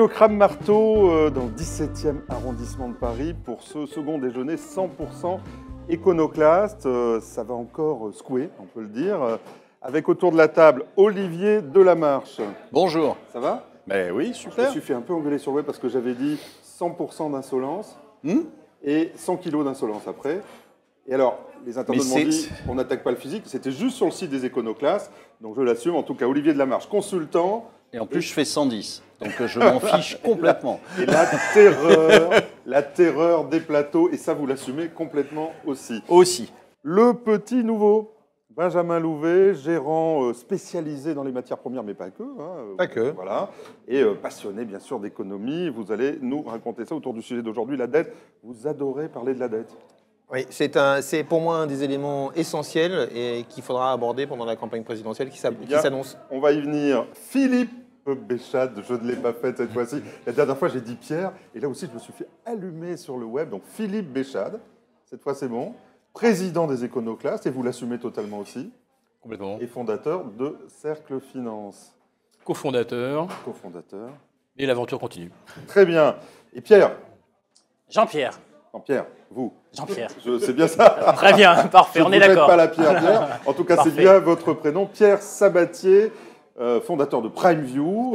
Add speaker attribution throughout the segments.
Speaker 1: Bienvenue au Cram Marteau dans le 17e arrondissement de Paris pour ce second déjeuner 100% iconoclaste. Ça va encore secouer, on peut le dire. Avec autour de la table Olivier Delamarche.
Speaker 2: Bonjour.
Speaker 1: Ça va?
Speaker 2: Ben oui,
Speaker 1: Je
Speaker 2: super.
Speaker 1: me suis fait un peu engueuler sur le web parce que j'avais dit 100% d'insolence et 100 kilos d'insolence après. Et alors, les internautes m'ont dit on n'attaque pas le physique, c'était juste sur le site des iconoclastes. Donc je l'assume, en tout cas Olivier Delamarche, consultant.
Speaker 2: Et en plus, je fais 110, donc je m'en fiche complètement.
Speaker 1: Et la terreur des plateaux, et ça vous l'assumez complètement aussi.
Speaker 2: Aussi.
Speaker 1: Le petit nouveau, Benjamin Louvet, gérant spécialisé dans les matières premières, mais pas que.
Speaker 2: Pas que.
Speaker 1: Voilà. Et passionné bien sûr d'économie. Vous allez nous raconter ça autour du sujet d'aujourd'hui, la dette. Vous adorez parler de la dette.
Speaker 3: Oui, c'est pour moi un des éléments essentiels et qu'il faudra aborder pendant la campagne présidentielle qui s'annonce.
Speaker 1: On va y venir. Philippe Béchade, je ne l'ai pas fait cette fois-ci. La dernière fois, j'ai dit Pierre, et là aussi, je me suis fait allumer sur le web. Donc Philippe Béchade, cette fois c'est bon, président des Iconoclastes, et vous l'assumez totalement aussi.
Speaker 4: Complètement.
Speaker 1: Et fondateur de Cercle Finance.
Speaker 4: Cofondateur.
Speaker 1: Cofondateur.
Speaker 4: Et l'aventure continue.
Speaker 1: Très bien. Et Pierre?
Speaker 5: Jean-Pierre.
Speaker 1: Jean-Pierre, vous?
Speaker 5: Jean-Pierre.
Speaker 1: C'est bien ça?
Speaker 5: Très bien, parfait, on est d'accord.
Speaker 1: Vous n'êtes pas la Pierre. En tout cas, c'est bien votre prénom. Pierre Sabatier, fondateur de PrimeView.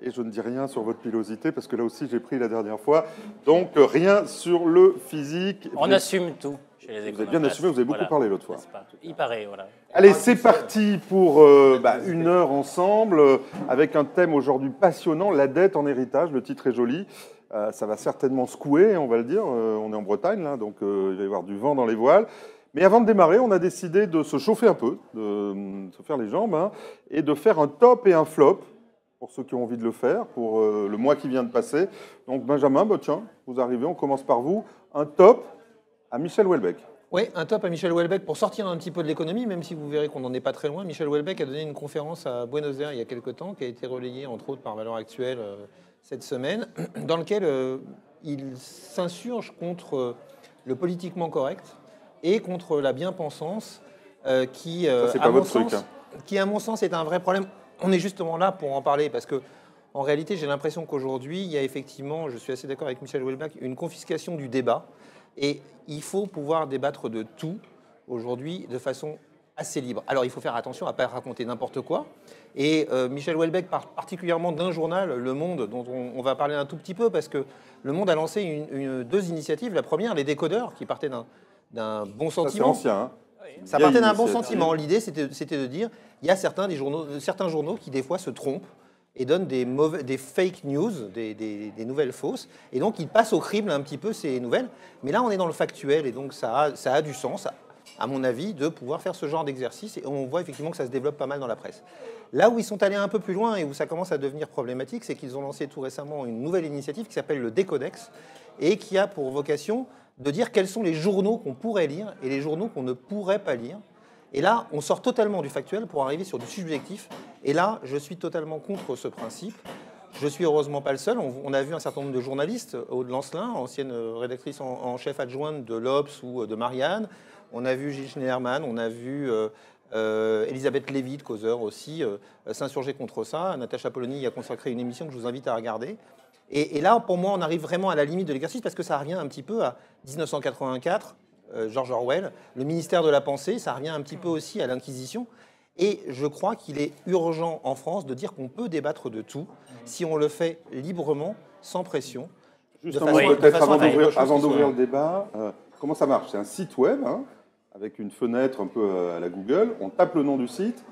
Speaker 1: Et je ne dis rien sur votre pilosité, parce que là aussi, j'ai pris la dernière fois. Donc, rien sur le physique.
Speaker 5: On assume tout chez les
Speaker 1: Vous avez bien assumé, vous avez beaucoup parlé l'autre fois.
Speaker 5: Il paraît, voilà.
Speaker 1: Allez, c'est parti pour une heure ensemble, avec un thème aujourd'hui passionnant, la dette en héritage. Le titre est joli. Ça va certainement secouer, on va le dire. On est en Bretagne, là, donc il va y avoir du vent dans les voiles. Mais avant de démarrer, on a décidé de se chauffer un peu, de se faire les jambes, et de faire un top et un flop, pour ceux qui ont envie de le faire, pour le mois qui vient de passer. Donc Benjamin, tiens, vous arrivez, on commence par vous. Un top à Michel Houellebecq.
Speaker 3: Oui, un top à Michel Houellebecq pour sortir un petit peu de l'économie, même si vous verrez qu'on n'en est pas très loin. Michel Houellebecq a donné une conférence à Buenos Aires il y a quelques temps, qui a été relayée entre autres par Valeurs Actuelles cette semaine, dans lequel il s'insurge contre le politiquement correct et contre la bien-pensance qui, à mon sens, est un vrai problème. On est justement là pour en parler parce que, en réalité, j'ai l'impression qu'aujourd'hui, il y a effectivement, je suis assez d'accord avec Michel Houellebecq, une confiscation du débat. Et il faut pouvoir débattre de tout aujourd'hui de façon assez libre. Alors, il faut faire attention à ne pas raconter n'importe quoi. Et Michel Houellebecq parle particulièrement d'un journal, Le Monde, dont on va parler un tout petit peu, parce que Le Monde a lancé deux initiatives. La première, les décodeurs, qui partaient d'un bon sentiment.
Speaker 1: Ça, c'est ancien,
Speaker 3: Ça partait d'un bon sentiment. L'idée, c'était de dire, il y a certains journaux qui, des fois, se trompent et donnent des fake news, des nouvelles fausses. Et donc, ils passent au crible un petit peu ces nouvelles. Mais là, on est dans le factuel, et donc ça a du sens, à mon avis, de pouvoir faire ce genre d'exercice. Et on voit effectivement que ça se développe pas mal dans la presse. Là où ils sont allés un peu plus loin et où ça commence à devenir problématique, c'est qu'ils ont lancé tout récemment une nouvelle initiative qui s'appelle le Décodex, et qui a pour vocation de dire quels sont les journaux qu'on pourrait lire et les journaux qu'on ne pourrait pas lire. Et là, on sort totalement du factuel pour arriver sur du subjectif. Et là, je suis totalement contre ce principe. Je suis heureusement pas le seul. On a vu un certain nombre de journalistes, Aude Lancelin, ancienne rédactrice en chef adjointe de l'Obs ou de Marianne. On a vu Gilles Schneiderman, on a vu Elisabeth Lévy de Causeur aussi s'insurger contre ça. Natacha Polony y a consacré une émission que je vous invite à regarder. Et là, pour moi, on arrive vraiment à la limite de l'exercice parce que ça revient un petit peu à 1984, George Orwell, le ministère de la pensée, ça revient un petit peu aussi à l'Inquisition. Et je crois qu'il est urgent en France de dire qu'on peut débattre de tout si on le fait librement, sans pression.
Speaker 1: Juste peut-être avant d'ouvrir le débat, comment ça marche? C'est un site web, avec une fenêtre un peu à la Google. On tape le nom du site.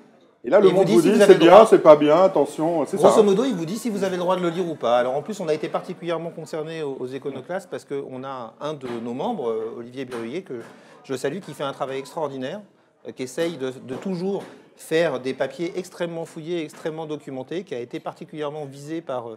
Speaker 1: Et là, le monde vous dit c'est bien, c'est pas bien, attention, c'est ça.
Speaker 3: Grosso modo, il vous dit si vous avez le droit de le lire ou pas. Alors en plus, on a été particulièrement concernés aux Iconoclastes parce qu'on a un de nos membres, Olivier Berruyer, que je salue, qui fait un travail extraordinaire, qui essaye de toujours faire des papiers extrêmement fouillés, extrêmement documentés, qui a été particulièrement visé par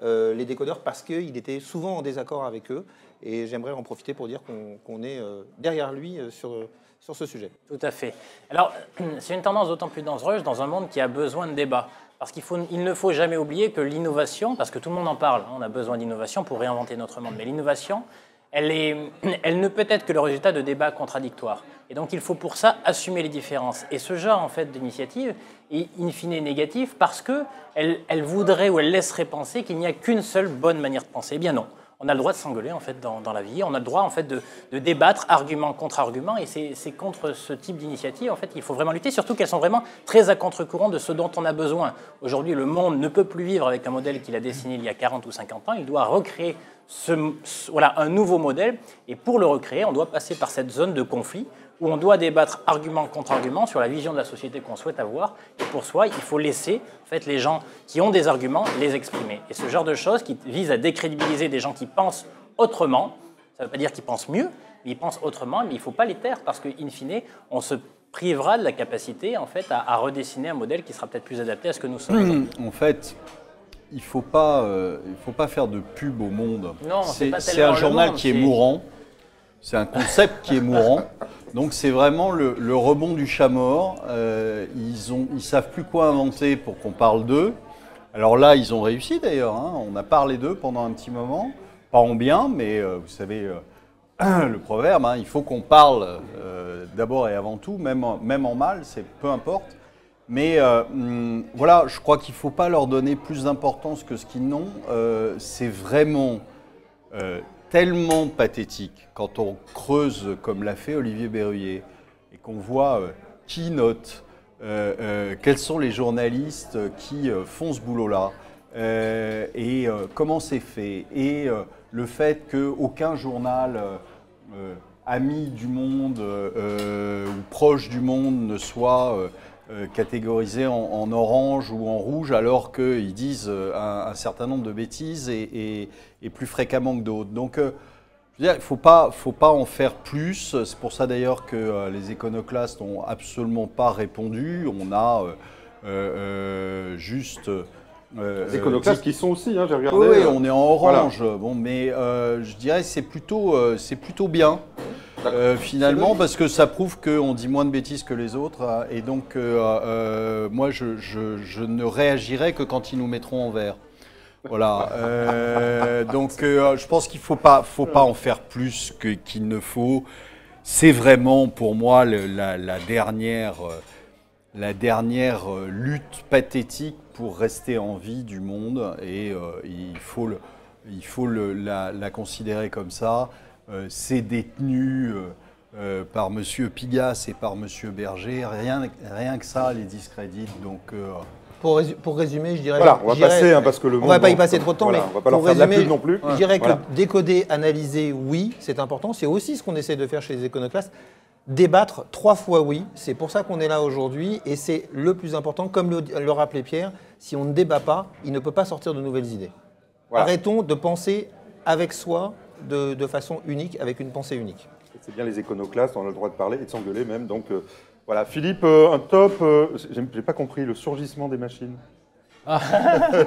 Speaker 3: les décodeurs parce qu'il était souvent en désaccord avec eux. Et j'aimerais en profiter pour dire qu'on est derrière lui sur ce sujet.
Speaker 5: Tout à fait. Alors, c'est une tendance d'autant plus dangereuse dans un monde qui a besoin de débat. Parce qu'il ne faut jamais oublier que l'innovation, parce que tout le monde en parle, on a besoin d'innovation pour réinventer notre monde, mais l'innovation, elle ne peut être que le résultat de débats contradictoires. Et donc il faut pour ça assumer les différences. Et ce genre en fait, d'initiative est in fine négatif parce qu'elle voudrait ou elle laisserait penser qu'il n'y a qu'une seule bonne manière de penser. Eh bien non. On a le droit de s'engueuler en fait, dans la vie, on a le droit en fait, de débattre argument contre argument, et c'est contre ce type d'initiative en fait, qu'il faut vraiment lutter, surtout qu'elles sont vraiment très à contre-courant de ce dont on a besoin. Aujourd'hui, le monde ne peut plus vivre avec un modèle qu'il a dessiné il y a 40 ou 50 ans, il doit recréer un nouveau modèle, et pour le recréer, on doit passer par cette zone de conflit, où on doit débattre argument contre argument sur la vision de la société qu'on souhaite avoir. Et pour soi, il faut laisser en fait, les gens qui ont des arguments les exprimer. Et ce genre de choses qui visent à décrédibiliser des gens qui pensent autrement, ça ne veut pas dire qu'ils pensent mieux, mais ils pensent autrement, mais il ne faut pas les taire parce qu'in fine, on se privera de la capacité en fait, à redessiner un modèle qui sera peut-être plus adapté à ce que nous sommes.
Speaker 2: En fait, il ne faut pas faire de pub au monde.
Speaker 5: Non,
Speaker 2: c'est un journal qui est mourant. C'est un concept qui est mourant. Donc c'est vraiment le rebond du chat mort. Ils savent plus quoi inventer pour qu'on parle d'eux. Alors là, ils ont réussi d'ailleurs. Hein. On a parlé d'eux pendant un petit moment. Pas en bien, mais vous savez, le proverbe, hein, il faut qu'on parle d'abord et avant tout, même en mal, c'est peu importe. Mais voilà, je crois qu'il ne faut pas leur donner plus d'importance que ce qu'ils n'ont. C'est vraiment tellement pathétique quand on creuse comme l'a fait Olivier Berruyer et qu'on voit qui note, quels sont les journalistes qui font ce boulot-là et comment c'est fait et le fait qu'aucun journal ami du monde ou proche du monde ne soit catégorisé en orange ou en rouge alors qu'ils disent un certain nombre de bêtises et plus fréquemment que d'autres. Donc, je veux dire, il ne faut pas en faire plus. C'est pour ça d'ailleurs que les iconoclastes n'ont absolument pas répondu. On a juste...
Speaker 1: les iconoclastes qui sont aussi, hein, j'ai regardé.
Speaker 2: Oui, on est en orange.
Speaker 1: Voilà.
Speaker 2: Bon, mais je dirais que c'est plutôt bien. Finalement, parce que ça prouve qu'on dit moins de bêtises que les autres. Et donc, moi, je ne réagirai que quand ils nous mettront en vert. Voilà. Donc, je pense qu'il ne faut pas en faire plus qu'il ne faut. C'est vraiment, pour moi, la dernière lutte pathétique pour rester en vie du monde. Et il faut la considérer comme ça. C'est détenu par M. Pigasse et par M. Berger. Rien que ça les discrédite. Donc,
Speaker 3: pour résumer, je dirais...
Speaker 1: Voilà, on va passer, hein, parce que le
Speaker 3: on
Speaker 1: monde...
Speaker 3: ne va pas y passer trop de temps,
Speaker 1: voilà,
Speaker 3: mais
Speaker 1: on va pas leur faire de la pub non plus.
Speaker 3: Je dirais
Speaker 1: Voilà.
Speaker 3: que décoder, analyser, oui, c'est important. C'est aussi ce qu'on essaie de faire chez les iconoclastes. Débattre 3 fois oui, c'est pour ça qu'on est là aujourd'hui et c'est le plus important. Comme le rappelait Pierre, si on ne débat pas, il ne peut pas sortir de nouvelles idées. Voilà. Arrêtons de penser avec soi de façon unique, avec une pensée unique.
Speaker 1: C'est bien les iconoclastes, on a le droit de parler et de s'engueuler même. Donc voilà, Philippe, un top. J'ai pas compris le surgissement des machines.
Speaker 5: Ah.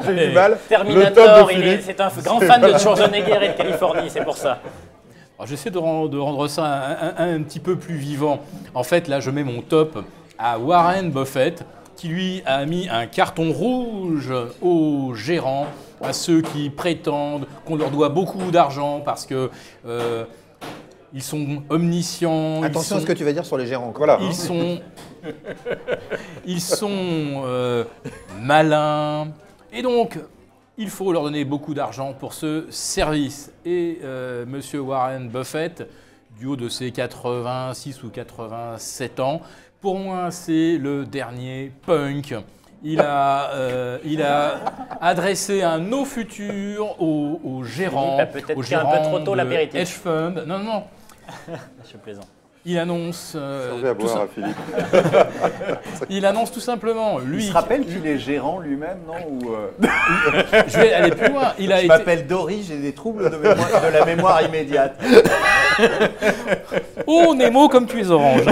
Speaker 1: J'ai eu du mal.
Speaker 5: Terminator, c'est un grand fan de Schwarzenegger et de Californie, c'est pour ça.
Speaker 4: J'essaie de rendre ça un petit peu plus vivant. En fait, là, je mets mon top à Warren Buffett, qui lui a mis un carton rouge aux gérants, à ceux qui prétendent qu'on leur doit beaucoup d'argent parce que ils sont omniscients.
Speaker 3: Attention à ce que tu vas dire sur les gérants.
Speaker 1: Voilà.
Speaker 4: Ils sont malins. Et donc, il faut leur donner beaucoup d'argent pour ce service. Et Monsieur Warren Buffett, du haut de ses 86 ou 87 ans, pour moi, c'est le dernier punk. Il a adressé un no futur aux gérants.
Speaker 5: Peut-être
Speaker 4: aux
Speaker 5: qu'il y a un peu trop tôt l'apéritif.
Speaker 4: Hedge fund. Non.
Speaker 5: Je plaisante.
Speaker 4: Il annonce.
Speaker 1: Servez à boire à Philippe.
Speaker 4: Il annonce tout simplement. Lui,
Speaker 2: il se rappelle qu'il est gérant lui-même, non ou
Speaker 4: Je vais aller plus loin.
Speaker 2: Je m'appelle Dory, j'ai des troubles de la mémoire immédiate.
Speaker 4: Oh, Nemo, comme tu es orange.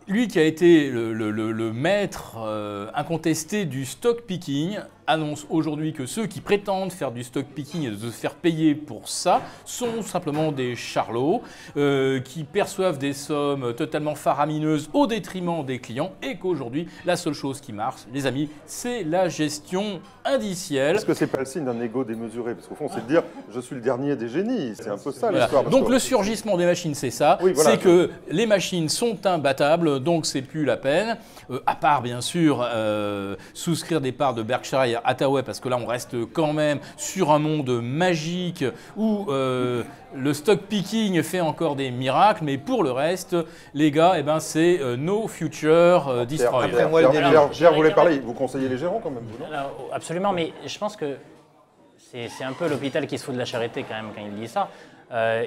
Speaker 4: Lui qui a été le maître incontesté du stock picking, annonce aujourd'hui que ceux qui prétendent faire du stock picking et de se faire payer pour ça sont simplement des charlots qui perçoivent des sommes totalement faramineuses au détriment des clients et qu'aujourd'hui, la seule chose qui marche, les amis, c'est la gestion indicielle.
Speaker 1: Est-ce que c'est pas le signe d'un ego démesuré? Parce qu'au fond, c'est de dire je suis le dernier des génies. C'est un peu ça
Speaker 4: Voilà.
Speaker 1: l'histoire.
Speaker 4: Donc le surgissement des machines, c'est ça.
Speaker 1: Oui, voilà.
Speaker 4: C'est que les machines sont imbattables, donc c'est plus la peine. À part bien sûr souscrire des parts de Berkshire Hathaway, parce que là on reste quand même sur un monde magique où le stock picking fait encore des miracles, mais pour le reste, les gars, eh ben, c'est no future destroyer.
Speaker 3: Après, moi, le
Speaker 1: Gérard voulait parler. Vous conseillez les gérants quand même, vous, non?
Speaker 5: Alors, absolument, mais je pense que c'est un peu l'hôpital qui se fout de la charité quand même quand il dit ça,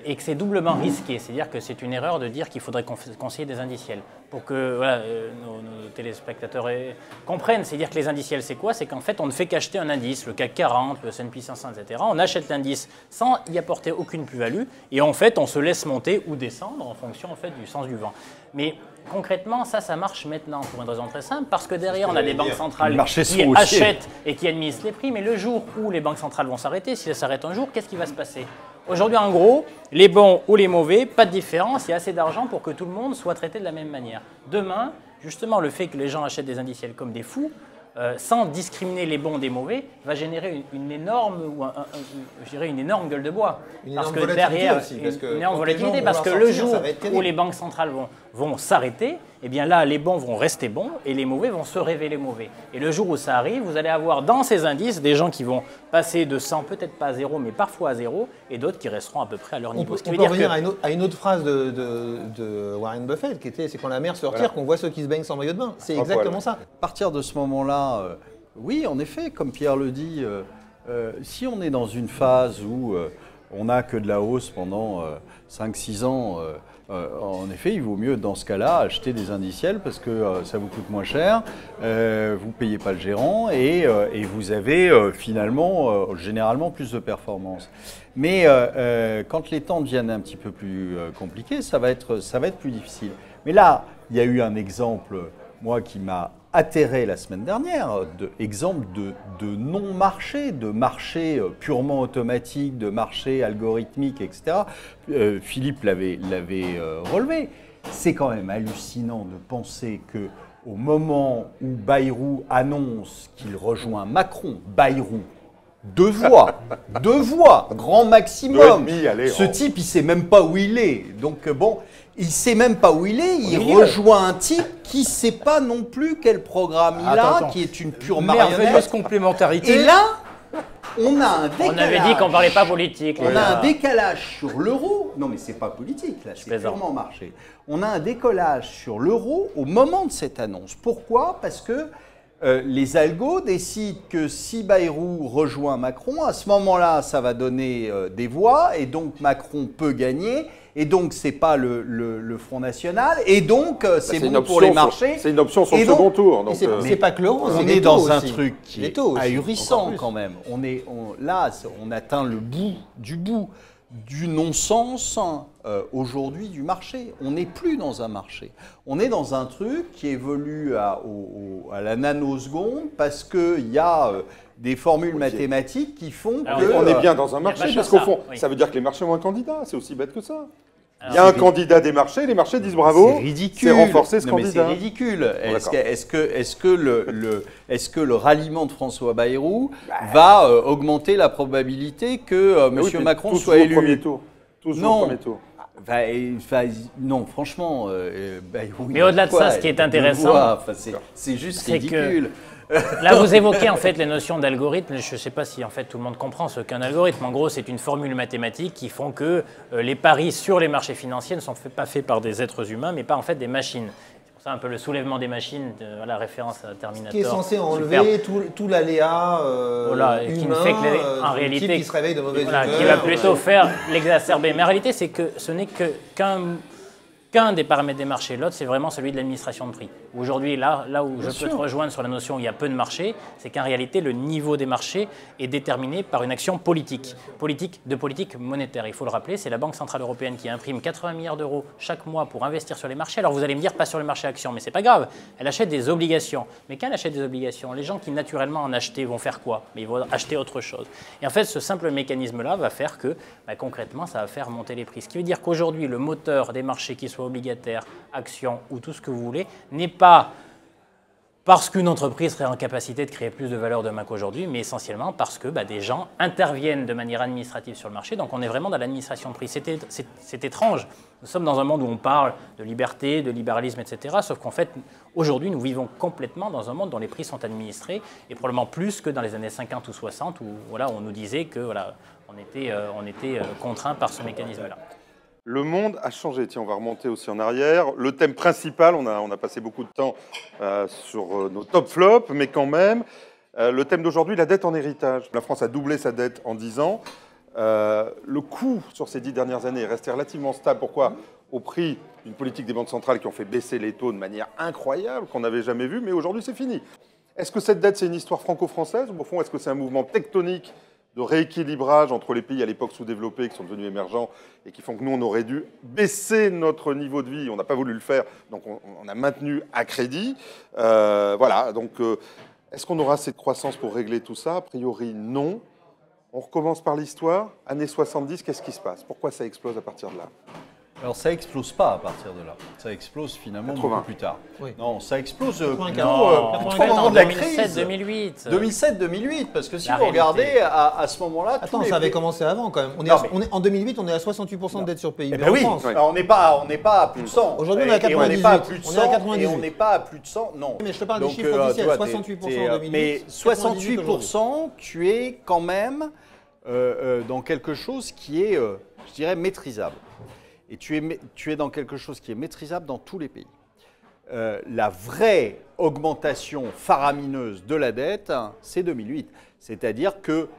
Speaker 5: et que c'est doublement risqué. C'est-à-dire que c'est une erreur de dire qu'il faudrait conseiller des indiciels. Pour que voilà, nos téléspectateurs comprennent, c'est-à-dire que les indiciels, c'est quoi? C'est qu'en fait, on ne fait qu'acheter un indice, le CAC 40, le S&P 500, etc. On achète l'indice sans y apporter aucune plus-value, et en fait, on se laisse monter ou descendre en fonction en fait, du sens du vent. Mais concrètement, ça marche maintenant pour une raison très simple, parce que derrière, on a des banques centrales qui achètent et qui administrent les prix, mais le jour où les banques centrales vont s'arrêter, si elles s'arrêtent un jour, qu'est-ce qui va se passer? Aujourd'hui, en gros, les bons ou les mauvais, pas de différence, il y a assez d'argent pour que tout le monde soit traité de la même manière. Demain, justement, le fait que les gens achètent des indiciels comme des fous, sans discriminer les bons des mauvais, va générer une énorme, je dirais une énorme gueule de bois.
Speaker 3: Parce que derrière, une
Speaker 5: énorme volatilité, parce que le jour où les banques centrales vont s'arrêter, eh bien là, les bons vont rester bons et les mauvais vont se révéler mauvais. Et le jour où ça arrive, vous allez avoir dans ces indices des gens qui vont passer de 100, peut-être pas à 0, mais parfois à 0, et d'autres qui resteront à peu près à leur niveau.
Speaker 3: On peut revenir à une autre phrase de Warren Buffett, qui était « c'est quand la mer se retire qu'on voit ceux qui se baignent sans maillot de bain ». C'est exactement ça.
Speaker 2: À partir de ce moment-là, oui, en effet, comme Pierre le dit, si on est dans une phase où on n'a que de la hausse pendant 5-6 ans, en effet, il vaut mieux dans ce cas-là acheter des indiciels parce que ça vous coûte moins cher, vous ne payez pas le gérant et vous avez finalement généralement plus de performance. Mais quand les temps deviennent un petit peu plus compliqués, ça va être plus difficile. Mais là, il y a eu un exemple, moi, qui m'a atterré la semaine dernière, exemple de non-marché, de marché purement automatique, de marché algorithmique, etc. Philippe l'avait relevé. C'est quand même hallucinant de penser que au moment où Bayrou annonce qu'il rejoint Macron, Bayrou, 2 voix, grand maximum. Ce type, il ne sait même pas où il est. Donc bon, il ne sait même pas où il est. Il rejoint un type qui ne sait pas non plus quel programme il a, qui est une pure marionnette.
Speaker 4: Merveilleuse complémentarité.
Speaker 2: Et là, on a un décalage.
Speaker 5: On avait dit qu'on ne parlait pas politique.
Speaker 2: On a un décalage sur l'euro. Non, mais ce n'est pas politique, là, c'est purement marché. On a un décollage sur l'euro au moment de cette annonce. Pourquoi? Parce que les algos décident que si Bayrou rejoint Macron, à ce moment-là, ça va donner des voix et donc Macron peut gagner. Et donc, ce n'est pas le Front National. Et donc, c'est bon pour les marchés.
Speaker 1: C'est une option sur le second tour.
Speaker 3: C'est pas que l'euro,
Speaker 2: on est dans un truc qui est ahurissant quand même. Là, on atteint le bout du non-sens aujourd'hui du marché. On n'est plus dans un marché. On est dans un truc qui évolue à la nanoseconde parce qu'il y a des formules mathématiques qui font que...
Speaker 1: On est bien dans un marché parce qu'au fond, ça veut dire que les marchés ont un candidat. C'est aussi bête que ça. Il y a un candidat des marchés, les marchés disent bravo.
Speaker 2: C'est ridicule.
Speaker 1: C'est renforcer ce candidat.
Speaker 2: C'est ridicule. Est-ce que le ralliement de François Bayrou va augmenter la probabilité que M. Macron soit élu?
Speaker 1: Premier tour.
Speaker 2: Non. Premier tour. Non, franchement, Bayrou.
Speaker 5: Mais au-delà de ça, ce qui est intéressant,
Speaker 2: c'est juste ridicule.
Speaker 5: Là, vous évoquez en fait les notions d'algorithme. Je ne sais pas si en fait tout le monde comprend ce qu'est un algorithme. En gros, c'est une formule mathématique qui font que les paris sur les marchés financiers ne sont pas faits par des êtres humains, mais par en fait des machines. C'est pour ça un peu le soulèvement des machines, la référence à Terminator.
Speaker 3: Qui est censé enlever tout l'aléa humain,
Speaker 5: qui ne fait que en réalité,
Speaker 3: qui se réveille de mauvaise humeur,
Speaker 5: qui va plutôt faire l'exacerber. Mais en réalité, c'est que ce n'est qu'un des paramètres des marchés. L'autre, c'est vraiment celui de l'administration de prix. Aujourd'hui, là où je peux te rejoindre sur la notion où il y a peu de marché, c'est qu'en réalité, le niveau des marchés est déterminé par une action politique monétaire. Il faut le rappeler, c'est la Banque Centrale Européenne qui imprime 80 milliards d'euros chaque mois pour investir sur les marchés. Alors vous allez me dire, pas sur le marché actions, mais c'est pas grave. Elle achète des obligations. Mais quand elle achète des obligations, les gens qui naturellement en achetaient vont faire quoi? Mais ils vont acheter autre chose. Et en fait, ce simple mécanisme-là va faire que, concrètement, ça va faire monter les prix. Ce qui veut dire qu'aujourd'hui, le moteur des marchés, qu'ils soient obligataires, actions ou tout ce que vous voulez, n'est pas parce qu'une entreprise serait en capacité de créer plus de valeur demain qu'aujourd'hui, mais essentiellement parce que des gens interviennent de manière administrative sur le marché. Donc on est vraiment dans l'administration de prix. C'est étrange. Nous sommes dans un monde où on parle de liberté, de libéralisme, etc. Sauf qu'en fait, aujourd'hui, nous vivons complètement dans un monde dont les prix sont administrés, et probablement plus que dans les années 50 ou 60, où on nous disait que on était contraint par ce mécanisme-là.
Speaker 1: Le monde a changé. Tiens, on va remonter aussi en arrière. Le thème principal, on a passé beaucoup de temps sur nos top flops, mais quand même, le thème d'aujourd'hui, la dette en héritage. La France a doublé sa dette en 10 ans. Le coût sur ces 10 dernières années est resté relativement stable. Pourquoi? Au prix d'une politique des banques centrales qui ont fait baisser les taux de manière incroyable, qu'on n'avait jamais vue, mais aujourd'hui, c'est fini. Est-ce que cette dette, c'est une histoire franco-française, ou au fond, est-ce que c'est un mouvement tectonique de rééquilibrage entre les pays à l'époque sous-développés qui sont devenus émergents et qui font que nous, on aurait dû baisser notre niveau de vie. On n'a pas voulu le faire, donc on a maintenu à crédit. Voilà, donc est-ce qu'on aura cette croissance pour régler tout ça? A priori, non. On recommence par l'histoire. Années 70, qu'est-ce qui se passe? Pourquoi ça explose à partir de là?
Speaker 2: Alors ça explose pas à partir de là. Ça explose finalement
Speaker 1: 80.
Speaker 2: beaucoup plus tard.
Speaker 3: Oui.
Speaker 2: Non, ça explose au
Speaker 5: 84,
Speaker 2: moment de la crise.
Speaker 5: 2007-2008.
Speaker 2: 2007-2008, parce que si
Speaker 5: La
Speaker 2: vous regardez
Speaker 5: réalité.
Speaker 2: à ce moment-là...
Speaker 3: Attends, ça avait commencé avant quand même. En 2008, on est à 68% de dette sur PIB
Speaker 2: Eh ben oui,
Speaker 3: en France.
Speaker 2: alors, on n'est pas à plus de 100.
Speaker 3: Aujourd'hui, on est à
Speaker 2: Et on n'est pas à
Speaker 3: 98.
Speaker 2: plus de
Speaker 3: On est à
Speaker 2: 100,
Speaker 3: 98.
Speaker 2: et on n'est pas à plus de 100, non.
Speaker 3: Mais je te parle
Speaker 2: Donc,
Speaker 3: des chiffres officiels,
Speaker 2: tu vois,
Speaker 3: 68% en 2008.
Speaker 2: Mais 68%, tu es quand même dans quelque chose qui est, je dirais, maîtrisable. Et tu es dans quelque chose qui est maîtrisable dans tous les pays. La vraie augmentation faramineuse de la dette, c'est 2008. C'est-à-dire que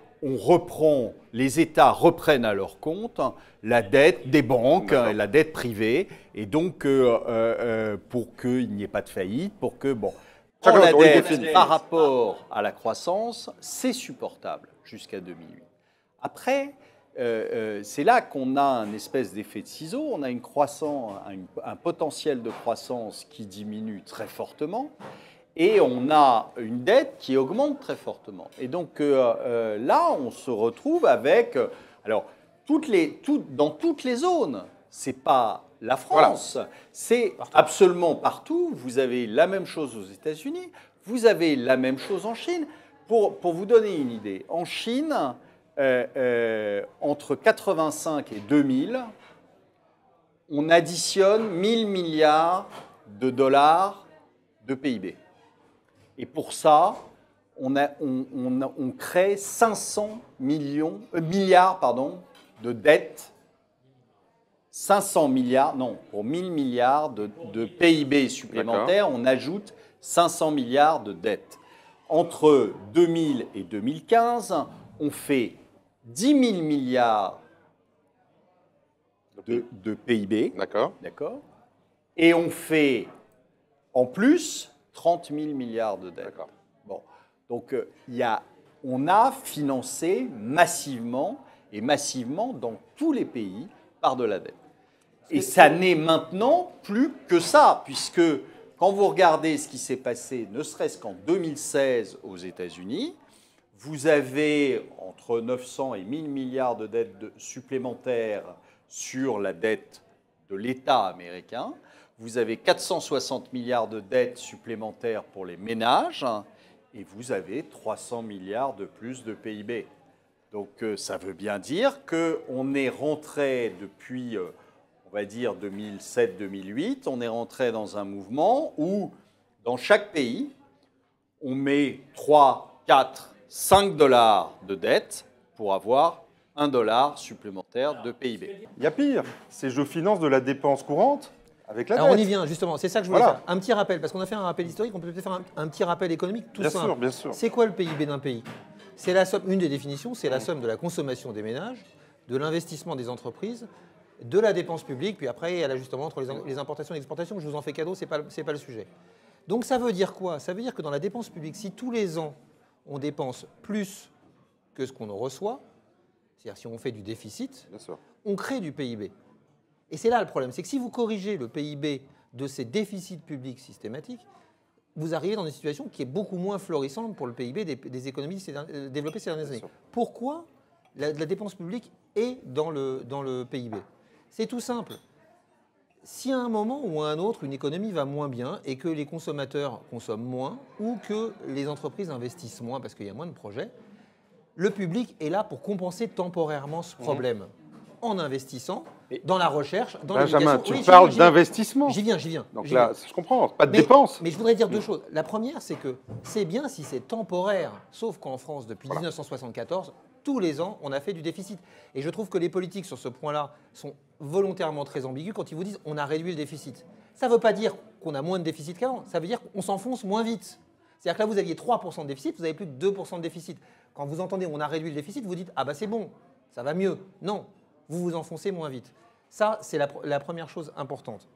Speaker 2: les États reprennent à leur compte la dette des banques, la dette privée, et donc pour qu'il n'y ait pas de faillite, pour que, la dette par rapport à la croissance, c'est supportable jusqu'à 2008. Après, c'est là qu'on a un espèce d'effet de ciseau, on a un potentiel de croissance qui diminue très fortement, et on a une dette qui augmente très fortement. Et donc là, on se retrouve avec, alors, dans toutes les zones, c'est pas la France, c'est absolument partout. Vous avez la même chose aux États-Unis, vous avez la même chose en Chine. Pour vous donner une idée, en Chine, entre 85 et 2000, on additionne 1000 milliards de dollars de PIB. Et pour ça, on crée 500 milliards de dettes. 500 milliards, non, pour 1000 milliards de PIB supplémentaires, on ajoute 500 milliards de dettes. Entre 2000 et 2015, on fait 10 000 milliards de PIB.
Speaker 1: D'accord.
Speaker 2: Et on fait, en plus, 30 000 milliards de dettes. Bon. Donc, on a financé massivement dans tous les pays par de la dette. Et ça n'est maintenant plus que ça, puisque quand vous regardez ce qui s'est passé, ne serait-ce qu'en 2016 aux États-Unis, vous avez entre 900 et 1000 milliards de dettes supplémentaires sur la dette de l'État américain. Vous avez 460 milliards de dettes supplémentaires pour les ménages et vous avez 300 milliards de plus de PIB. Donc ça veut bien dire qu'on est rentré depuis, on va dire, 2007-2008, on est rentré dans un mouvement où, dans chaque pays, on met 3, 4, 5 dollars de dette pour avoir 1 dollar supplémentaire de PIB.
Speaker 1: Il y a pire, c'est je finance de la dépense courante avec la dette.
Speaker 3: Alors on y vient justement, c'est ça que je voulais faire. Un petit rappel, parce qu'on a fait un rappel historique, on peut peut-être faire un petit rappel économique tout simple.
Speaker 1: Bien sûr.
Speaker 3: C'est quoi le PIB d'un pays? C'est la somme, une des définitions, c'est la somme de la consommation des ménages, de l'investissement des entreprises, de la dépense publique, puis après il y a l'ajustement entre les importations et l'exportation. Je vous en fais cadeau, c'est pas le sujet. Donc ça veut dire quoi? Ça veut dire que dans la dépense publique, si tous les ans, on dépense plus que ce qu'on en reçoit, c'est-à-dire si on fait du déficit, on crée du PIB. Et c'est là le problème, c'est que si vous corrigez le PIB de ces déficits publics systématiques, vous arrivez dans une situation qui est beaucoup moins florissante pour le PIB des économies développées ces dernières années. Pourquoi la dépense publique est dans le PIB? C'est tout simple. Si à un moment ou à un autre, une économie va moins bien et que les consommateurs consomment moins ou que les entreprises investissent moins parce qu'il y a moins de projets, le public est là pour compenser temporairement ce problème en investissant dans la recherche, dans l'éducation.
Speaker 1: Benjamin, tu parles d'investissement.
Speaker 3: J'y viens.
Speaker 1: Donc là, je comprends, pas de dépenses.
Speaker 3: Mais je voudrais dire deux choses. La première, c'est que c'est bien si c'est temporaire, sauf qu'en France, depuis 1974, tous les ans, on a fait du déficit. Et je trouve que les politiques sur ce point-là sont volontairement très ambigus quand ils vous disent on a réduit le déficit. Ça ne veut pas dire qu'on a moins de déficit qu'avant, ça veut dire qu'on s'enfonce moins vite. C'est-à-dire que là, vous aviez 3% de déficit, vous n'avez plus que 2% de déficit. Quand vous entendez on a réduit le déficit, vous dites ah bah c'est bon, ça va mieux. Non, vous vous enfoncez moins vite. Ça, c'est la première chose importante.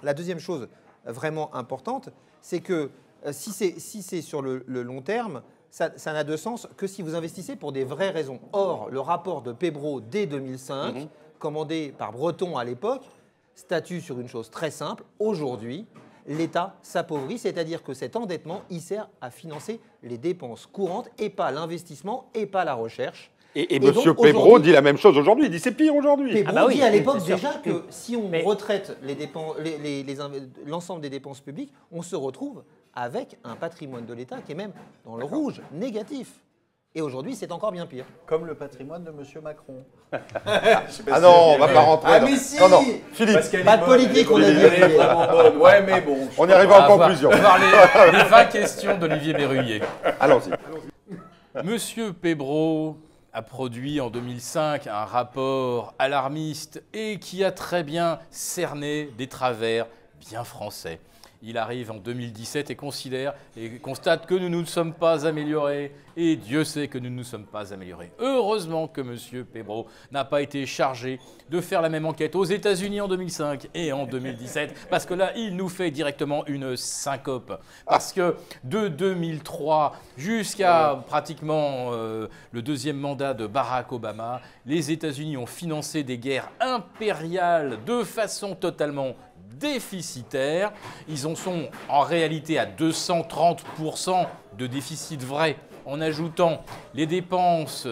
Speaker 3: La deuxième chose vraiment importante, c'est que si c'est sur le long terme, ça n'a de sens que si vous investissez pour des vraies raisons. Or, le rapport de Pébro dès 2005, commandé par Breton à l'époque, statue sur une chose très simple. Aujourd'hui, l'État s'appauvrit, c'est-à-dire que cet endettement, il sert à financer les dépenses courantes et pas l'investissement et pas la recherche.
Speaker 1: Et M. Pébro dit la même chose aujourd'hui, il dit c'est pire aujourd'hui.
Speaker 3: Pébro dit à l'époque déjà que si on retraite l'ensemble des dépenses publiques, on se retrouve avec un patrimoine de l'État qui est même dans le rouge, négatif. Et aujourd'hui, c'est encore bien pire.
Speaker 2: Comme le patrimoine de M. Macron.
Speaker 1: Ah non, on ne va pas rentrer.
Speaker 3: Ah mais si
Speaker 1: non, Philippe.
Speaker 3: Pas de politique, on a dit.
Speaker 4: Elle est vraiment bonne. Ouais, mais bon.
Speaker 1: On y arrive en conclusion.
Speaker 4: On va voir les 20 questions d'Olivier Berruyer.
Speaker 1: Allons-y.
Speaker 4: Monsieur Pébro a produit en 2005 un rapport alarmiste et qui a très bien cerné des travers bien français. Il arrive en 2017 et constate que nous ne nous sommes pas améliorés. Et Dieu sait que nous ne nous sommes pas améliorés. Heureusement que M. Pébro n'a pas été chargé de faire la même enquête aux États-Unis en 2005 et en 2017. Parce que là, il nous fait directement une syncope. Parce que de 2003 jusqu'à pratiquement le deuxième mandat de Barack Obama, les États-Unis ont financé des guerres impériales de façon totalement déficitaires. Ils en sont en réalité à 230% de déficit vrai en ajoutant les dépenses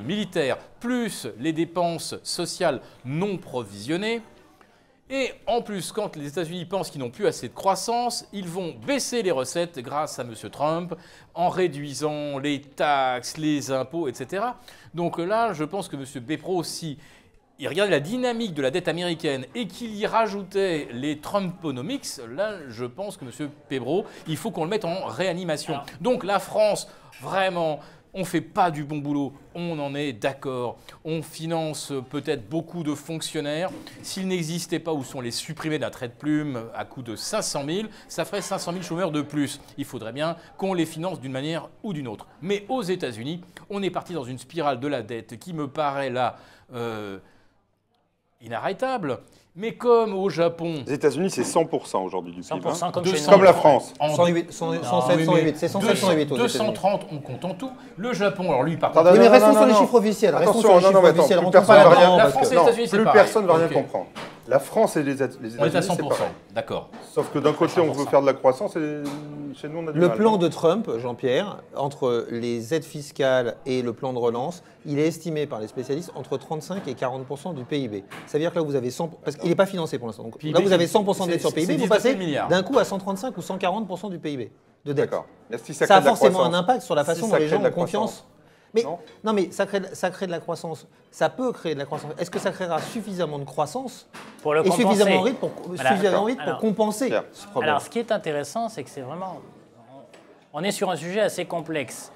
Speaker 4: militaires plus les dépenses sociales non provisionnées. Et en plus, quand les États-Unis pensent qu'ils n'ont plus assez de croissance, ils vont baisser les recettes grâce à M. Trump en réduisant les taxes, les impôts, etc. Donc là, je pense que M. Pébro aussi, il regardait la dynamique de la dette américaine et qu'il y rajoutait les Trumponomics, là, je pense que M. Pébro, il faut qu'on le mette en réanimation. Donc la France, vraiment, on ne fait pas du bon boulot, on en est d'accord. On finance peut-être beaucoup de fonctionnaires. S'ils n'existaient pas, où sont les supprimés d'un trait de plume à coût de 500 000, ça ferait 500 000 chômeurs de plus. Il faudrait bien qu'on les finance d'une manière ou d'une autre. Mais aux États-Unis, on est parti dans une spirale de la dette qui me paraît là inarrêtable. Mais comme au Japon...
Speaker 1: Les États-Unis, c'est 100% aujourd'hui du PIB.
Speaker 5: 100% comme chez nous.
Speaker 1: Comme la France.
Speaker 3: 108, 107, 108. C'est 107, 108 aux États-Unis.
Speaker 4: 230, on compte en tout. Le Japon, alors lui, par
Speaker 3: Oui, mais restons sur les chiffres officiels.
Speaker 1: Attention, non,
Speaker 4: La France et les États-Unis, c'est
Speaker 1: plus
Speaker 4: pareil.
Speaker 1: personne ne va rien
Speaker 4: Ok.
Speaker 1: comprendre. La France et les États-Unis,
Speaker 4: On est à
Speaker 1: c'est
Speaker 4: 100%,
Speaker 1: pareil.
Speaker 4: d'accord.
Speaker 1: Sauf que d'un côté, on veut faire de la croissance et chez nous, on a du mal.
Speaker 3: Le plan de Trump, Jean-Pierre, entre les aides fiscales et le plan de relance, il est estimé par les spécialistes entre 35 et 40% du PIB. Ça veut dire que là, vous avez 100%, parce qu'il n'est pas financé pour l'instant. Donc
Speaker 4: PIB,
Speaker 3: là, vous avez 100% de dette sur PIB, vous passez
Speaker 4: milliards.
Speaker 3: d'un coup à 135 ou 140% du PIB de dette.
Speaker 1: D'accord. Mais si
Speaker 3: Ça
Speaker 1: crée
Speaker 3: a
Speaker 1: de la
Speaker 3: forcément
Speaker 1: croissance,
Speaker 3: un impact sur la façon
Speaker 1: si
Speaker 3: dont
Speaker 1: ça
Speaker 3: les
Speaker 1: crée
Speaker 3: gens
Speaker 1: de la
Speaker 3: ont confiance.
Speaker 1: croissance.
Speaker 3: Mais,
Speaker 1: Non.
Speaker 3: non, mais ça crée de la croissance. Ça peut créer de la croissance. Est-ce que ça créera suffisamment de croissance
Speaker 5: Pour le
Speaker 3: et
Speaker 5: compenser.
Speaker 3: suffisamment vite
Speaker 5: Voilà.
Speaker 3: pour
Speaker 5: Alors,
Speaker 3: compenser
Speaker 1: Claire.
Speaker 3: ce problème?
Speaker 5: Alors, ce qui est intéressant, c'est que c'est vraiment... On est sur un sujet assez complexe.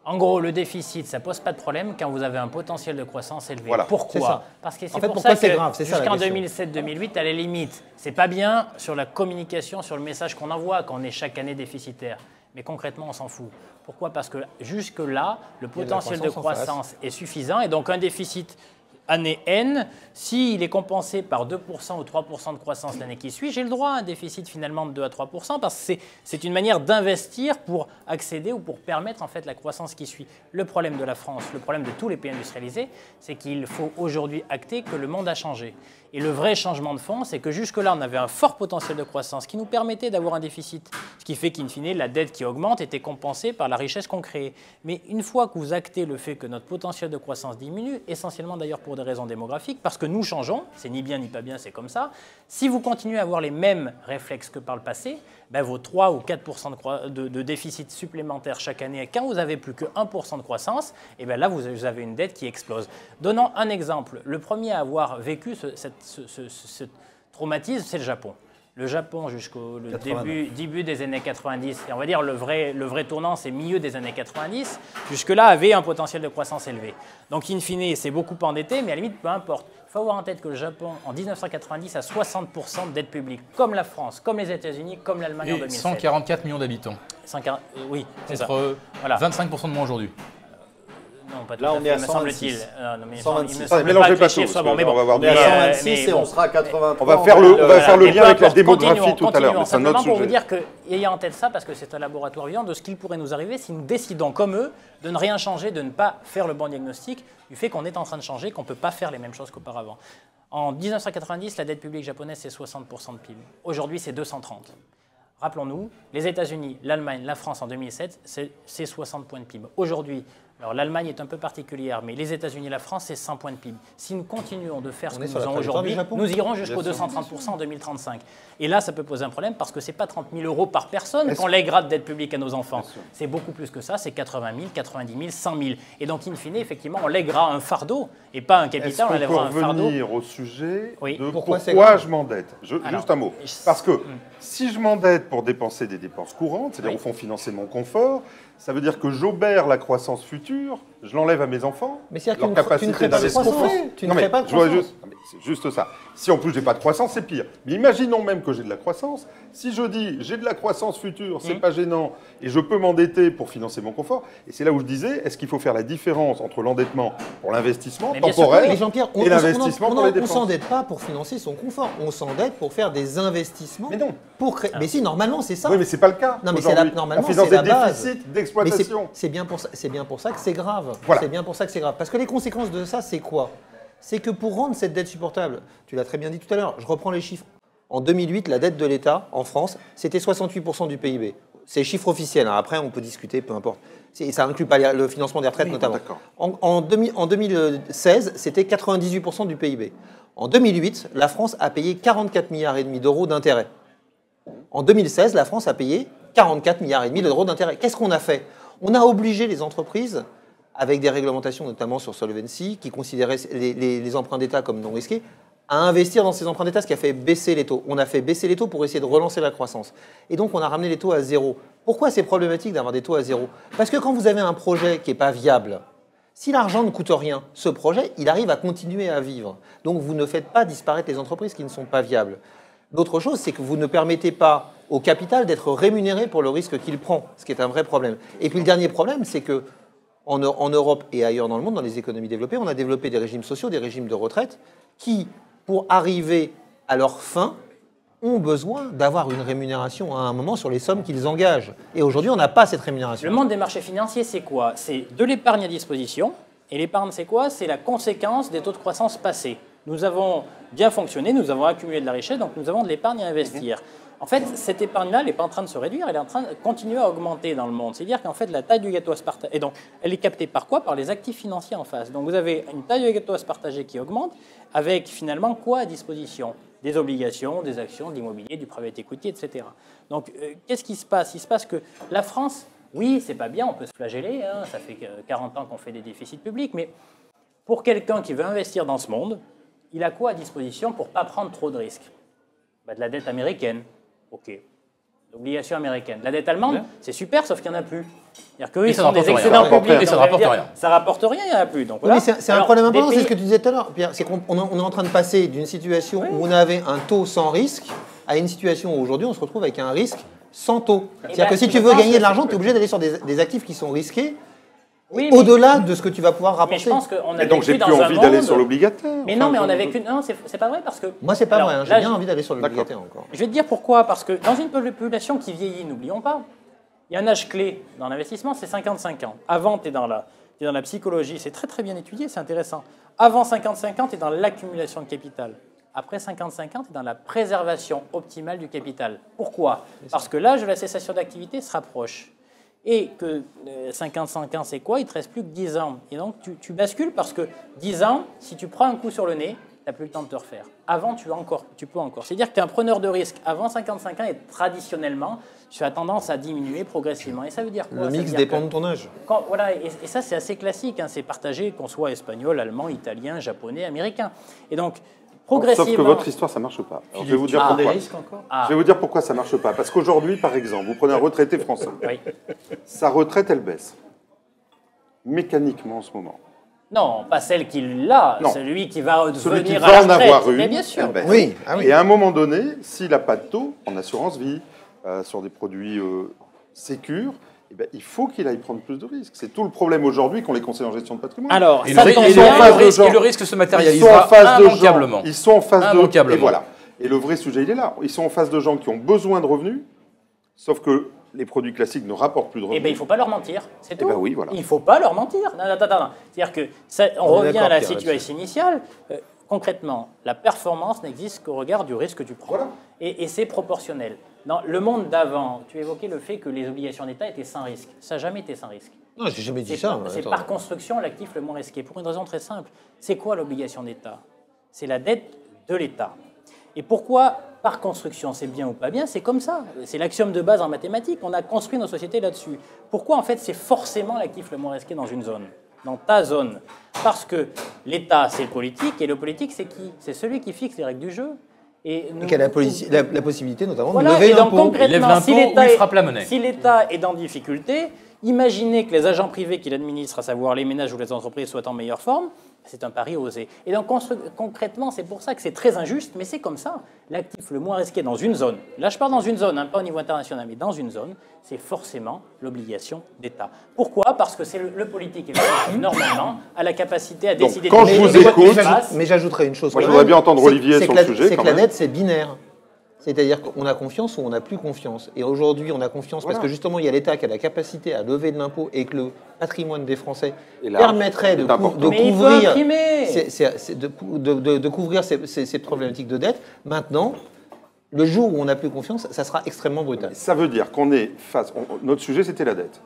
Speaker 5: En gros, le déficit, ça pose pas de problème quand vous avez un potentiel de croissance élevé.
Speaker 1: Voilà.
Speaker 3: C'est
Speaker 5: Pourquoi
Speaker 3: ça.
Speaker 5: Parce que c'est
Speaker 3: En fait,
Speaker 5: pour
Speaker 3: pourquoi
Speaker 5: ça
Speaker 3: c'est
Speaker 5: que
Speaker 3: grave, c'est ça la
Speaker 5: jusqu'en
Speaker 3: question.
Speaker 5: 2007-2008, à la limite, c'est pas bien sur la communication, sur le message qu'on envoie quand on est chaque année déficitaire. Mais concrètement, on s'en fout. Pourquoi? Parce que jusque-là, le potentiel de
Speaker 3: croissance en face.
Speaker 5: croissance est suffisant et donc un déficit année N, s'il est compensé par 2% ou 3% de croissance l'année qui suit, j'ai le droit à un déficit finalement de 2 à 3%, parce que c'est une manière d'investir pour accéder ou pour permettre en fait la croissance qui suit. Le problème de la France, le problème de tous les pays industrialisés, c'est qu'il faut aujourd'hui acter que le monde a changé. Et le vrai changement de fond, c'est que jusque-là, on avait un fort potentiel de croissance qui nous permettait d'avoir un déficit, ce qui fait qu'in fine, la dette qui augmente était compensée par la richesse qu'on créait. Mais une fois que vous actez le fait que notre potentiel de croissance diminue, essentiellement d'ailleurs pour des raisons démographiques, parce que nous changeons, c'est ni bien ni pas bien, c'est comme ça, si vous continuez à avoir les mêmes réflexes que par le passé, ben vos 3 ou 4% de déficit supplémentaire chaque année, quand vous n'avez plus que 1% de croissance, et ben là, vous avez une dette qui explose. Donnons un exemple. Le premier à avoir vécu ce traumatisme, c'est le Japon. Le Japon, jusqu'au début des années 90, et on va dire le vrai tournant, c'est milieu des années 90, jusque-là avait un potentiel de croissance élevé. Donc, in fine, c'est beaucoup endetté, mais à la limite, peu importe. Il faut avoir en tête que le Japon, en 1990, a 60% de dette publique, comme la France, comme les États-Unis, comme l'Allemagne en 2007.
Speaker 4: 144 millions d'habitants.
Speaker 5: Oui, c'est ça.
Speaker 4: Contre
Speaker 5: voilà.
Speaker 4: 25% de moins aujourd'hui.
Speaker 5: Non, pas tout
Speaker 2: Là,
Speaker 5: à
Speaker 2: on
Speaker 5: fait,
Speaker 2: est à
Speaker 5: me semble-t-il.
Speaker 2: 126.
Speaker 5: Il me
Speaker 2: 126.
Speaker 5: semble
Speaker 1: Mélangez
Speaker 5: que
Speaker 1: pas
Speaker 5: les
Speaker 1: tout,
Speaker 5: chiffres soient
Speaker 1: parce
Speaker 5: bons. Mais
Speaker 1: qu'on
Speaker 5: bon,
Speaker 1: va avoir
Speaker 2: On est à 126 et
Speaker 5: bon.
Speaker 2: on sera à 83.
Speaker 1: On va faire le lien avec la démographie
Speaker 5: Continuons,
Speaker 1: tout à l'heure, mais c'est un autre
Speaker 5: pour vous
Speaker 1: sujet.
Speaker 5: dire qu'ayez en tête ça, parce que c'est un laboratoire vivant, de ce qu'il pourrait nous arriver si nous décidons, comme eux, de ne rien changer, de ne pas faire le bon diagnostic du fait qu'on est en train de changer, qu'on ne peut pas faire les mêmes choses qu'auparavant. En 1990, la dette publique japonaise, c'est 60% de PIB. Aujourd'hui, c'est 230. Rappelons-nous, les États-Unis, l'Allemagne, la France en 2007, c'est 60 points de PIB. Aujourd'hui, alors l'Allemagne est un peu particulière, mais les États-Unis et la France, c'est 100 points de PIB. Si nous continuons de faire ce que nous faisons aujourd'hui, nous irons jusqu'aux 230% en 2035. Et là, ça peut poser un problème parce que ce n'est pas 30 000 euros par personne qu'on lèguera de dette publique à nos enfants. C'est beaucoup plus que ça, c'est 80 000, 90 000, 100 000. Et donc, in fine, effectivement, on lèguera un fardeau et pas un capital, on lèguera un fardeau.
Speaker 1: Est-ce qu'on peut revenir au sujet de
Speaker 3: Pourquoi
Speaker 1: je m'endette Juste un mot.
Speaker 5: je-
Speaker 1: Parce que si je m'endette pour dépenser des dépenses courantes, c'est-à-dire au fond financer mon confort, ça veut dire que j'obère la croissance future, je l'enlève à mes enfants,
Speaker 3: Mais c'est-à-dire
Speaker 1: leur
Speaker 3: que tu ne
Speaker 1: capacité
Speaker 3: crées pas de
Speaker 1: d'investissement.
Speaker 3: croissance. Tu ne crées pas de
Speaker 1: je vois
Speaker 3: croissance.
Speaker 1: juste- non, mais c'est juste ça. Si en plus j'ai pas de croissance, c'est pire. Mais imaginons même que j'ai de la croissance. Si je dis j'ai de la croissance future, c'est pas gênant, et je peux m'endetter pour financer mon confort. Et c'est là où je disais, est-ce qu'il faut faire la différence entre l'endettement pour l'investissement
Speaker 5: Mais bien sûr que
Speaker 1: temporel
Speaker 5: oui.
Speaker 3: Mais Jean-Pierre,
Speaker 1: et l'investissement pour les
Speaker 3: on
Speaker 1: dépenses?
Speaker 3: s'endette pas pour financer son confort, on s'endette pour faire des investissements.
Speaker 1: Mais non.
Speaker 3: Pour créer. Mais si, normalement, c'est ça.
Speaker 1: Oui, mais c'est pas le cas.
Speaker 3: Non, mais
Speaker 1: aujourd'hui.
Speaker 3: normalement,
Speaker 1: On finance
Speaker 3: c'est la
Speaker 1: des
Speaker 3: base.
Speaker 1: déficits
Speaker 3: Mais
Speaker 1: d'exploitation.
Speaker 3: c'est bien pour ça que c'est grave.
Speaker 1: Voilà.
Speaker 3: C'est bien pour ça que c'est grave. Parce que les conséquences de ça, c'est quoi? C'est que pour rendre cette dette supportable, tu l'as très bien dit tout à l'heure, je reprends les chiffres. En 2008, la dette de l'État en France, c'était 68% du PIB. C'est les chiffres officiels. Hein. Après, on peut discuter, peu importe. Ça n'inclut pas le financement des retraites,
Speaker 1: Oui,
Speaker 3: notamment.
Speaker 1: d'accord.
Speaker 3: En 2016, c'était 98% du PIB. En 2008, la France a payé 44 milliards et demi d'euros d'intérêts. En 2016, la France a payé 44 milliards et demi d'euros d'intérêts. Qu'est-ce qu'on a fait? On a obligé les entreprises, avec des réglementations notamment sur Solvency, qui considéraient les emprunts d'État comme non risqués, à investir dans ces emprunts d'État, ce qui a fait baisser les taux. On a fait baisser les taux pour essayer de relancer la croissance. Et donc, on a ramené les taux à zéro. Pourquoi c'est problématique d'avoir des taux à zéro? Parce que quand vous avez un projet qui n'est pas viable, si l'argent ne coûte rien, ce projet, il arrive à continuer à vivre. Donc, vous ne faites pas disparaître les entreprises qui ne sont pas viables. L'autre chose, c'est que vous ne permettez pas au capital d'être rémunéré pour le risque qu'il prend, ce qui est un vrai problème. Et puis, le dernier problème, c'est que en Europe et ailleurs dans le monde, dans les économies développées, on a développé des régimes sociaux, des régimes de retraite, qui, pour arriver à leur fin, ont besoin d'avoir une rémunération à un moment sur les sommes qu'ils engagent. Et aujourd'hui, on n'a pas cette rémunération.
Speaker 5: Le monde des marchés financiers, c'est quoi? C'est de l'épargne à disposition. Et l'épargne, c'est quoi? C'est la conséquence des taux de croissance passés. Nous avons bien fonctionné, nous avons accumulé de la richesse, donc nous avons de l'épargne à investir. En fait, cette épargne-là, elle n'est pas en train de se réduire, elle est en train de continuer à augmenter dans le monde. C'est-à-dire qu'en fait, la taille du gâteau à se partager, et donc, elle est captée par quoi? Par les actifs financiers en face. Donc, vous avez une taille du gâteau à se partager qui augmente, avec finalement quoi à disposition? Des obligations, des actions, de l'immobilier, du private equity, etc. Donc, qu'est-ce qui se passe? Il se passe que la France, oui, c'est pas bien, on peut se flageller, hein, ça fait 40 ans qu'on fait des déficits publics, mais pour quelqu'un qui veut investir dans ce monde, il a quoi à disposition pour ne pas prendre trop de risques? De la dette américaine. OK. L'obligation américaine. La dette allemande, c'est super, sauf qu'il n'y en a plus. C'est-à-dire qu'eux, ils sont des excédents publics.
Speaker 4: Et ça ne rapporte rien.
Speaker 5: Ça ne rapporte rien, il n'y en a plus. Donc,
Speaker 3: Oui,
Speaker 5: voilà.
Speaker 3: mais c'est un problème important, c'est ce que tu disais tout à l'heure, Pierre. C'est qu'on est en train de passer d'une situation où on avait un taux sans risque à une situation où aujourd'hui on se retrouve avec un risque sans taux. C'est-à-dire que si tu veux gagner de l'argent, tu es obligé d'aller sur des actifs qui sont risqués
Speaker 5: Oui,
Speaker 3: au-delà de ce que tu vas pouvoir
Speaker 5: mais
Speaker 3: rapporter.
Speaker 5: je pense qu'on a
Speaker 1: Et donc, j'ai
Speaker 5: vécu
Speaker 1: plus
Speaker 5: dans un
Speaker 1: envie d'aller
Speaker 5: monde-
Speaker 1: sur l'obligataire.
Speaker 5: Mais
Speaker 1: Enfin,
Speaker 5: non, mais on a
Speaker 1: je-
Speaker 5: vécu. Non, c'est pas vrai parce que.
Speaker 3: Moi, c'est pas
Speaker 5: Alors,
Speaker 3: vrai. Hein. J'ai
Speaker 5: là,
Speaker 3: bien envie d'aller sur
Speaker 1: D'accord.
Speaker 3: l'obligataire encore.
Speaker 5: Je vais te dire pourquoi. Parce que dans une population qui vieillit, n'oublions pas, il y a un âge clé dans l'investissement, c'est 55 ans. Avant, tu es dans la psychologie, c'est très très bien étudié, c'est intéressant. Avant 55 ans, tu es dans l'accumulation de capital. Après 55 ans, tu es dans la préservation optimale du capital. Pourquoi? Parce que l'âge de la cessation d'activité se rapproche. Et que 55 ans, c'est quoi? Il te reste plus que 10 ans. Et donc, tu bascules parce que 10 ans, si tu prends un coup sur le nez, tu n'as plus le temps de te refaire. Avant, tu peux encore. C'est-à-dire que tu es un preneur de risque avant 55 ans et traditionnellement, tu as tendance à diminuer progressivement. Et ça veut dire quoi?
Speaker 3: Le
Speaker 5: Ça veut
Speaker 3: mix
Speaker 5: dire
Speaker 3: dépend
Speaker 5: que
Speaker 3: de ton âge.
Speaker 5: voilà, et ça, c'est assez classique. Hein, c'est partagé, qu'on soit espagnol, allemand, italien, japonais, américain. Et donc, progressivement.
Speaker 1: Sauf que votre histoire, ça marche pas. Alors, je vais vous dire
Speaker 2: prends des
Speaker 1: pourquoi.
Speaker 2: risques encore
Speaker 5: Ah,
Speaker 1: Je vais vous dire pourquoi ça marche pas. Parce qu'aujourd'hui, par exemple, vous prenez un retraité français.
Speaker 5: oui.
Speaker 1: Sa retraite, elle baisse. Mécaniquement en ce moment.
Speaker 5: Non, pas celle qui l'a,
Speaker 1: Non.
Speaker 5: celui qui va
Speaker 1: Celui qui
Speaker 5: devenir
Speaker 1: va
Speaker 5: à la
Speaker 1: en
Speaker 5: retraite.
Speaker 1: avoir une,
Speaker 5: Mais bien sûr.
Speaker 1: elle baisse.
Speaker 3: Oui, ah oui.
Speaker 1: Et à un moment donné, s'il n'a pas de taux en assurance vie, sur des produits sécures, eh ben, il faut qu'il aille prendre plus de risques. C'est tout le problème aujourd'hui qu'ont les conseillers en gestion de patrimoine.
Speaker 5: Alors,
Speaker 4: Et
Speaker 5: ça
Speaker 4: le,
Speaker 5: tombe
Speaker 1: ils sont en
Speaker 5: bien.
Speaker 1: phase de gens.
Speaker 4: et le risque se
Speaker 1: Ils sont en
Speaker 4: matérialisera
Speaker 1: face de gens.
Speaker 4: immanquablement.
Speaker 1: Ils sont en face de.
Speaker 4: Immanquablement.
Speaker 1: Et voilà. Et le vrai sujet, il est là. Ils sont en face de gens qui ont besoin de revenus, sauf que les produits classiques ne rapportent plus de
Speaker 5: Eh
Speaker 1: revenus.
Speaker 5: bien, il ne faut pas leur mentir, c'est tout.
Speaker 1: ben oui, voilà.
Speaker 5: Il ne faut pas leur mentir. Non, non, non, non. C'est-à-dire que on
Speaker 3: On est
Speaker 5: revient
Speaker 3: d'accord,
Speaker 5: à la
Speaker 3: Pierre,
Speaker 5: situation initiale. Concrètement, la performance n'existe qu'au regard du risque que tu prends.
Speaker 1: Voilà.
Speaker 5: Et c'est proportionnel. Dans le monde d'avant, tu évoquais le fait que les obligations d'État étaient sans risque. Ça n'a jamais été sans risque.
Speaker 3: Non, j'ai jamais dit
Speaker 5: C'est
Speaker 3: ça.
Speaker 5: par,
Speaker 3: mais
Speaker 5: c'est
Speaker 3: attends.
Speaker 5: par construction l'actif le moins risqué. Pour une raison très simple. C'est quoi l'obligation d'État? C'est la dette de l'État. Et pourquoi, par construction, c'est bien ou pas bien? C'est comme ça. C'est l'axiome de base en mathématiques. On a construit nos sociétés là-dessus. Pourquoi, en fait, c'est forcément l'actif le moins risqué dans une zone, dans ta zone? Parce que l'État, c'est le politique, et le politique, c'est qui? C'est celui qui fixe les règles du jeu. Et nous,
Speaker 3: Qui a la possibilité, notamment, de
Speaker 5: voilà,
Speaker 3: lever
Speaker 5: et donc
Speaker 3: l'impôt.
Speaker 4: Il lève
Speaker 5: concrètement,
Speaker 4: l'impôt
Speaker 5: si
Speaker 4: ou
Speaker 5: l'État
Speaker 4: il
Speaker 5: est-
Speaker 4: frappe la monnaie.
Speaker 5: si l'État est en difficulté, imaginez que les agents privés qu'il administre, à savoir les ménages ou les entreprises, soient en meilleure forme. C'est un pari osé. Et donc concrètement, c'est pour ça que c'est très injuste, mais c'est comme ça. L'actif le moins risqué dans une zone, là je parle dans une zone, hein, pas au niveau international, mais dans une zone, c'est forcément l'obligation d'État. Pourquoi? Parce que c'est le politique, et normalement, a la capacité à décider
Speaker 1: quand
Speaker 5: de
Speaker 1: je vous
Speaker 5: ce qui
Speaker 1: écoute-
Speaker 5: se passe.
Speaker 3: Mais j'ajouterais une chose.
Speaker 1: Moi, je
Speaker 3: quand
Speaker 1: voudrais
Speaker 3: même.
Speaker 1: bien entendre
Speaker 3: C'est-
Speaker 1: Olivier
Speaker 3: c'est
Speaker 1: sur
Speaker 3: que
Speaker 1: le
Speaker 3: la-
Speaker 1: sujet,
Speaker 3: C'est
Speaker 1: quand
Speaker 3: que la
Speaker 1: même.
Speaker 3: dette, c'est binaire. C'est-à-dire qu'on a confiance ou on n'a plus confiance. Et aujourd'hui, on a confiance
Speaker 1: Voilà.
Speaker 3: parce que justement, il y a l'État qui a la capacité à lever de l'impôt et que le patrimoine des Français
Speaker 1: Et là,
Speaker 3: permettrait de,
Speaker 1: c'est important.
Speaker 3: de
Speaker 5: Mais il peut
Speaker 3: couvrir,
Speaker 5: imprimer.
Speaker 3: de couvrir ces problématiques de dette. Maintenant, le jour où on n'a plus confiance, ça sera extrêmement brutal.
Speaker 1: Ça veut dire qu'on est face. Notre sujet, c'était la dette.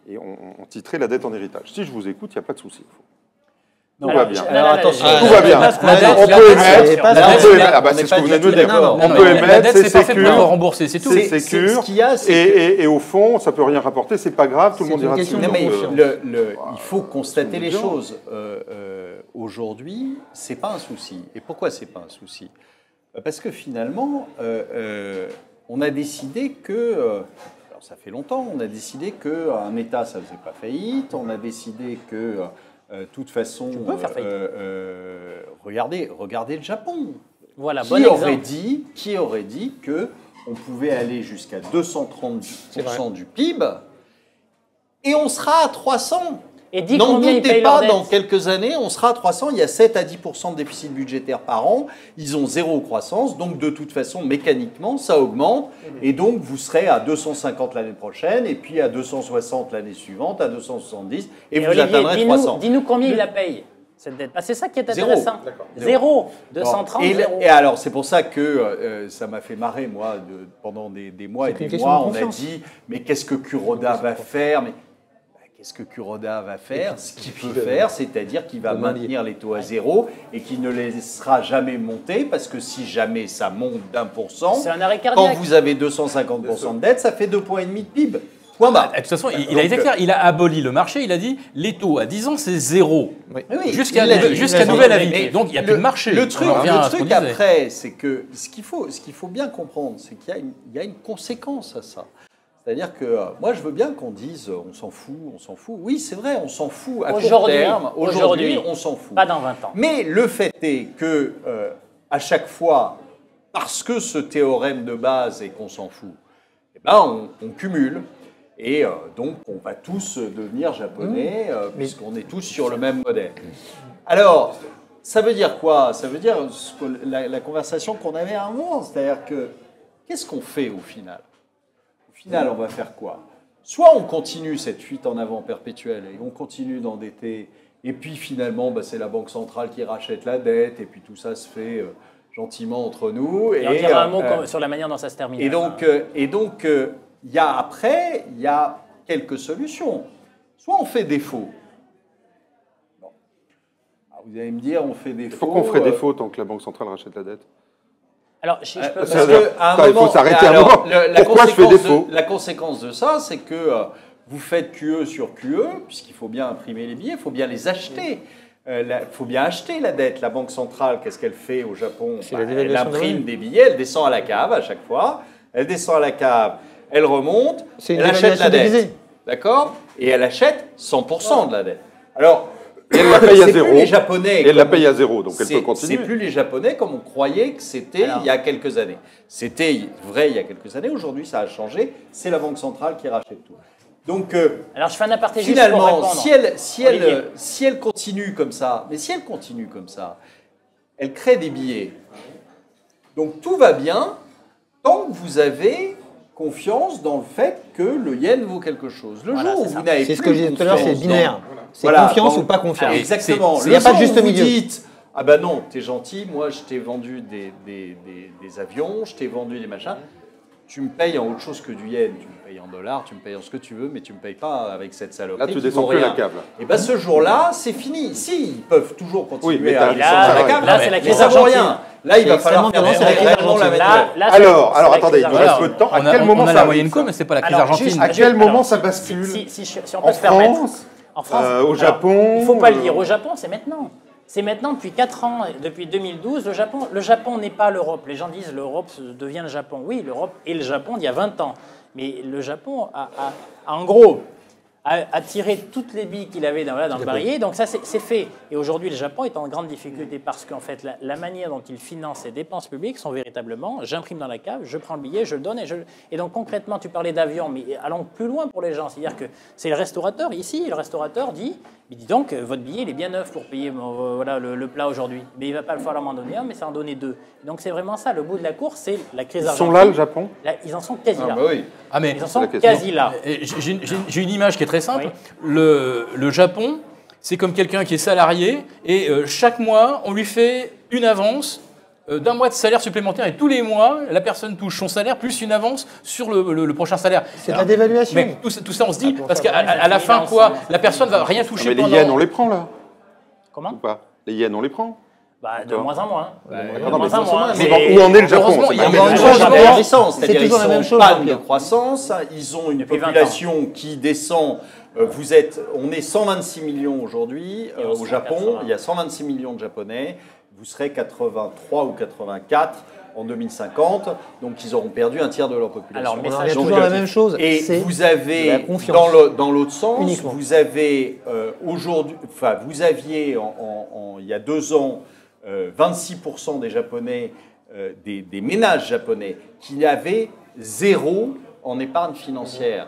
Speaker 1: Et on titrait la dette en héritage. Si je vous écoute, il n'y a pas de souci. Tout va bien.
Speaker 5: Alors,
Speaker 4: attention.
Speaker 1: Tout va bien.
Speaker 4: La dette,
Speaker 1: On
Speaker 4: la
Speaker 1: peut
Speaker 4: dette,
Speaker 1: émettre.
Speaker 3: c'est pas-
Speaker 1: on
Speaker 3: la
Speaker 1: peut
Speaker 3: dette,
Speaker 1: émettre- ah bah,
Speaker 3: on
Speaker 1: c'est
Speaker 3: n'est
Speaker 1: ce que
Speaker 3: pas
Speaker 1: vous venez de
Speaker 3: du
Speaker 1: me
Speaker 3: tout-
Speaker 1: dire.
Speaker 3: non, non,
Speaker 1: On
Speaker 3: non,
Speaker 1: peut
Speaker 3: mais
Speaker 4: la
Speaker 1: émettre,
Speaker 4: dette,
Speaker 1: c'est
Speaker 4: c'est parfait pour
Speaker 1: sécure.
Speaker 4: rembourser, c'est tout.
Speaker 1: C'est
Speaker 2: C'est
Speaker 1: sécure.
Speaker 2: ce qu'il y a, c'est
Speaker 1: Et au fond, ça peut rien rapporter, c'est pas grave, tout le
Speaker 3: C'est
Speaker 1: monde
Speaker 3: une
Speaker 1: ira
Speaker 3: question
Speaker 1: dessus.
Speaker 3: de
Speaker 2: Non, mais
Speaker 3: confiance.
Speaker 2: il faut constater les
Speaker 1: gens.
Speaker 2: choses. Aujourd'hui, c'est pas un souci. Et pourquoi c'est pas un souci? Parce que finalement, on a décidé que, alors ça fait longtemps, on a décidé qu'un État, ça faisait pas faillite. On a décidé que, de toute façon,
Speaker 5: Tu peux faire faillite.
Speaker 2: regardez le Japon.
Speaker 5: Voilà,
Speaker 2: Qui
Speaker 5: bon
Speaker 2: aurait
Speaker 5: exemple.
Speaker 2: dit que on pouvait aller jusqu'à 230%
Speaker 3: vrai.
Speaker 2: du PIB et on sera à 300.
Speaker 5: Et dis
Speaker 2: N'en
Speaker 5: combien ils
Speaker 2: doutez
Speaker 5: payent leur
Speaker 2: pas,
Speaker 5: dette.
Speaker 2: dans quelques années, on sera à 300. Il y a 7 à 10% de déficit budgétaire par an. Ils ont zéro croissance. Donc, de toute façon, mécaniquement, ça augmente. Et donc, vous serez à 250 l'année prochaine, et puis à 260 l'année suivante, à 270, et vous
Speaker 5: Olivier,
Speaker 2: atteindrez 300.
Speaker 5: dis-nous combien il la paye, cette dette. C'est ça qui est
Speaker 2: Zéro.
Speaker 5: intéressant. Zéro. 230,
Speaker 2: et,
Speaker 5: zéro.
Speaker 2: et alors, c'est pour ça que ça m'a fait marrer, moi, pendant des mois et
Speaker 3: C'est une
Speaker 2: des
Speaker 3: question
Speaker 2: mois,
Speaker 3: de
Speaker 2: on a
Speaker 3: confiance.
Speaker 2: dit, mais qu'est-ce que Kuroda va faire? Mais qu'est-ce que Kuroda va faire? Ce qu'il peut faire, c'est-à-dire qu'il va
Speaker 3: le maintien.
Speaker 2: maintenir les taux à zéro et qu'il ne les laissera jamais monter, parce que si jamais ça monte d'1%,
Speaker 5: C'est un arrêt
Speaker 2: quand
Speaker 5: cardiaque.
Speaker 2: vous avez 250% de dette, ça fait 2,5 points de PIB. Point barre.
Speaker 4: De toute façon, il a été clair, il a aboli le marché, il a dit les taux à 10 ans c'est zéro.
Speaker 2: Oui,
Speaker 4: Jusqu'à
Speaker 2: il l'a dit,
Speaker 4: jusqu'à
Speaker 2: il l'a
Speaker 4: nouvel
Speaker 2: dit.
Speaker 4: avis.
Speaker 2: Mais
Speaker 4: Donc il n'y a plus de marché.
Speaker 2: Le truc,
Speaker 4: On revient à ce qu'on disait.
Speaker 2: après, c'est que ce qu'il faut bien comprendre, c'est qu'il y a une conséquence à ça. C'est-à-dire que moi, je veux bien qu'on dise on s'en fout, on s'en fout. Oui, c'est vrai, on s'en fout à court
Speaker 5: Aujourd'hui,
Speaker 2: terme. Aujourd'hui,
Speaker 5: aujourd'hui,
Speaker 2: on s'en fout.
Speaker 5: Pas dans 20 ans.
Speaker 2: Mais le fait est que à chaque fois, parce que ce théorème de base est qu'on s'en fout, eh ben on cumule. Et donc, on va tous devenir japonais, puisqu'on est tous sur le même modèle. Alors, ça veut dire quoi? Ça veut dire la conversation qu'on avait à un moment, c'est-à-dire que, qu'est-ce qu'on fait au final? Au final, on va faire quoi? Soit on continue cette fuite en avant perpétuelle, et on continue d'endetter, et puis finalement, c'est la Banque centrale qui rachète la dette, et puis tout ça se fait gentiment entre nous.
Speaker 5: Et on dira un mot sur la manière dont ça se termine.
Speaker 2: Et donc, il y a quelques solutions. Soit on fait défaut. Bon. Alors, vous allez me dire, on fait défaut.
Speaker 1: Pourquoi on ferait défaut tant que la Banque centrale rachète la dette?
Speaker 5: Alors, je peux
Speaker 2: parce qu'à un moment,
Speaker 1: il faut s'arrêter un moment. Pourquoi je fais défaut?
Speaker 2: La conséquence de ça, c'est que vous faites QE sur QE, puisqu'il faut bien imprimer les billets, il faut bien les acheter. Il faut bien acheter la dette. La Banque centrale, qu'est-ce qu'elle fait au Japon? Elle imprime des billets, elle descend à la cave à chaque fois. Elle descend à la cave, elle remonte, elle achète la dette. D'accord? Et elle achète 100% de la dette. Alors,
Speaker 1: elle la paye à zéro.
Speaker 2: Les Japonais,
Speaker 1: et elle la paye à zéro, donc elle peut continuer.
Speaker 2: C'est plus les Japonais comme on croyait que c'était il y a quelques années. C'était vrai il y a quelques années, aujourd'hui ça a changé, c'est la Banque centrale qui rachète tout. Donc,
Speaker 5: alors je fais un aparté
Speaker 2: finalement,
Speaker 5: juste pour répondre.
Speaker 2: si elle continue comme ça, elle crée des billets. Donc tout va bien tant que vous avez confiance dans le fait que le yen vaut quelque chose. Le jour où vous n'avez plus
Speaker 3: c'est ce que je disais tout à l'heure, c'est binaire. C'est
Speaker 2: voilà,
Speaker 3: confiance ou pas confiance.
Speaker 2: Exactement.
Speaker 3: Il n'y a pas de juste milieu.
Speaker 2: Vous dites, ah ben non, t'es gentil, moi je t'ai vendu des avions, je t'ai vendu des machins. Tu me payes en autre chose que du yen, tu me payes en dollars, tu me payes en ce que tu veux, mais tu me payes pas avec cette saloperie.
Speaker 1: Là, tu descends plus la cave.
Speaker 2: Et bien ce jour-là, c'est fini. Si, ils peuvent toujours continuer
Speaker 1: à
Speaker 2: descendre la cave,
Speaker 5: là, c'est la crise
Speaker 2: ça vaut
Speaker 5: argentine.
Speaker 2: rien. Là, il va falloir faire réellement la manuelle.
Speaker 1: Alors, attendez, il nous reste peu de temps. À quel moment
Speaker 4: on a
Speaker 1: ça
Speaker 4: la
Speaker 1: arrive,
Speaker 4: moyenne
Speaker 1: ça
Speaker 4: mais c'est pas la crise argentine.
Speaker 1: À quel moment ça bascule?
Speaker 5: Si on peut se permettre.
Speaker 1: En France, au Japon.
Speaker 5: Il ne faut pas le dire. Au Japon, c'est maintenant. C'est maintenant, depuis 4 ans, depuis 2012, le Japon n'est pas l'Europe. Les gens disent l'Europe devient le Japon. Oui, l'Europe est le Japon d'il y a 20 ans. Mais le Japon a en gros, a tiré toutes les billes qu'il avait dans le barillet. Donc ça, c'est fait. Et aujourd'hui, le Japon est en grande difficulté parce qu'en fait, la manière dont il finance ses dépenses publiques sont véritablement, j'imprime dans la cave, je prends le billet, je le donne. Et donc concrètement, tu parlais d'avion, mais allons plus loin pour les gens. C'est-à-dire que c'est le restaurateur ici, le restaurateur dit, donc, votre billet, il est bien neuf pour payer le plat aujourd'hui. Mais il ne va pas le falloir m'en donner un, mais ça en donner 2. Donc c'est vraiment ça, le bout de la course, c'est la crise argentine.
Speaker 1: Ils sont là, le Japon?
Speaker 5: Ils en sont quasi là.
Speaker 2: Bah oui.
Speaker 4: Mais
Speaker 5: ils en sont quasi là.
Speaker 4: J'ai une image qui est très simple. Oui. Le Japon, c'est comme quelqu'un qui est salarié et chaque mois, on lui fait une avance d'un mois de salaire supplémentaire et tous les mois, la personne touche son salaire plus une avance sur le prochain salaire.
Speaker 3: C'est de la dévaluation.
Speaker 4: Mais tout ça, on se dit, parce qu'à la fin, la personne va rien toucher
Speaker 1: mais les yens, on les prend là?
Speaker 5: Comment?
Speaker 1: Ou pas? Les yens, on les prend?
Speaker 5: De moins en moins.
Speaker 1: Mais où en est le Japon?
Speaker 2: Il y a une croissance, c'est-à-dire qu'ils sont en panne de croissance, ils ont une population qui descend. On est 126 millions aujourd'hui au Japon, 80. Il y a 126 millions de Japonais, vous serez 83 ou 84 en 2050, donc ils auront perdu un tiers de leur population.
Speaker 3: Alors, mais ça, c'est toujours la même chose.
Speaker 2: Et vous avez, dans l'autre sens, uniquement. Vous avez aujourd'hui, enfin, vous aviez il y a 2 ans, 26% des Japonais, des ménages japonais, qui avaient 0 en épargne financière.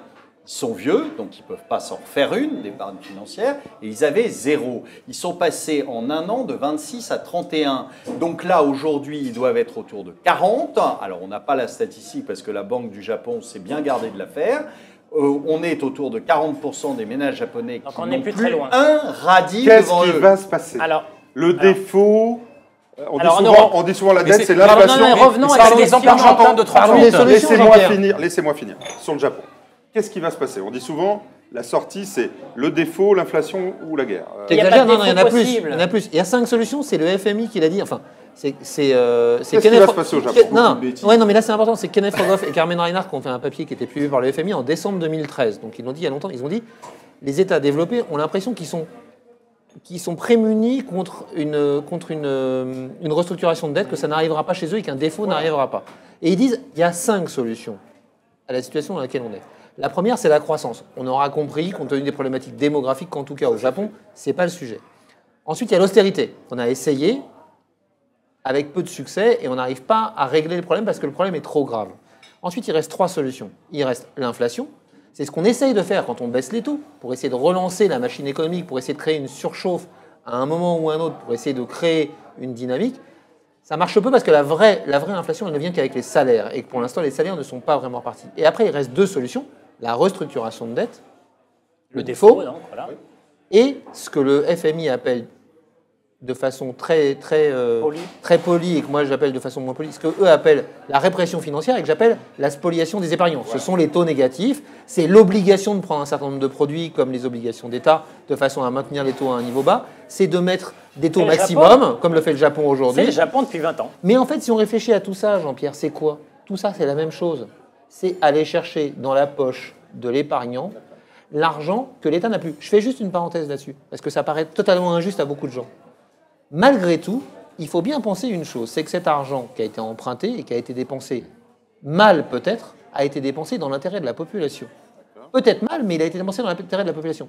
Speaker 2: Ils sont vieux, donc ils ne peuvent pas s'en refaire une d'épargne financière, et ils avaient 0. Ils sont passés en 1 an de 26 à 31. Donc là, aujourd'hui, ils doivent être autour de 40. Alors, on n'a pas la statistique parce que la Banque du Japon s'est bien gardée de la faire. On est autour de 40% des ménages japonais qui n'ont plus un radis devant eux.
Speaker 1: Qu'est-ce qui va se passer? Le défaut... On dit souvent la dette, c'est l'inflation.
Speaker 5: Revenons à l'exemple argentin de
Speaker 1: 38. Laissez-moi finir. Sur le Japon. Qu'est-ce qui va se passer? On dit souvent, la sortie, c'est le défaut, l'inflation ou la guerre.
Speaker 3: Il y en a plus. Il y en a plus. Il y a 5 solutions, c'est le FMI qui l'a dit. Enfin,
Speaker 1: qu'est-ce qui va se passer au Japon?
Speaker 3: Non, mais là, c'est important. C'est Kenneth Rogoff et Carmen Reinhardt qui ont fait un papier qui était publié par le FMI en décembre 2013. Donc, ils l'ont dit il y a longtemps. Ils ont dit les États développés ont l'impression qu'ils sont prémunis contre une restructuration de dette, que ça n'arrivera pas chez eux et qu'un défaut n'arrivera pas. Et ils disent il y a 5 solutions à la situation dans laquelle on est. La première, c'est la croissance. On aura compris, compte tenu des problématiques démographiques, qu'en tout cas au Japon, ce n'est pas le sujet. Ensuite, il y a l'austérité. On a essayé avec peu de succès et on n'arrive pas à régler le problème parce que le problème est trop grave. Ensuite, il reste 3 solutions. Il reste l'inflation, C'est ce qu'on essaye de faire quand on baisse les taux, pour essayer de relancer la machine économique, pour essayer de créer une surchauffe à un moment ou à un autre, pour essayer de créer une dynamique. Ça marche peu parce que la vraie inflation, elle ne vient qu'avec les salaires, et que pour l'instant, les salaires ne sont pas vraiment repartis. Et après, il reste deux solutions, la restructuration de dette, le défaut,
Speaker 5: donc, voilà.
Speaker 3: et ce que le FMI appelle de façon très polie et que moi j'appelle de façon moins polie, ce qu'eux appellent la répression financière et que j'appelle la spoliation des épargnants. Ce sont les taux négatifs, c'est l'obligation de prendre un certain nombre de produits comme les obligations d'État de façon à maintenir les taux à un niveau bas, c'est de mettre des taux maximum, comme le fait le Japon aujourd'hui.
Speaker 5: C'est le Japon depuis 20 ans.
Speaker 3: Mais en fait, si on réfléchit à tout ça, Jean-Pierre, c'est quoi? Tout ça, c'est la même chose. C'est aller chercher dans la poche de l'épargnant l'argent que l'État n'a plus. Je fais juste une parenthèse là-dessus, parce que ça paraît totalement injuste à beaucoup de gens. Malgré tout, il faut bien penser une chose, c'est que cet argent qui a été emprunté et qui a été dépensé mal peut-être, a été dépensé dans l'intérêt de la population. Peut-être mal, mais il a été dépensé dans l'intérêt de la population.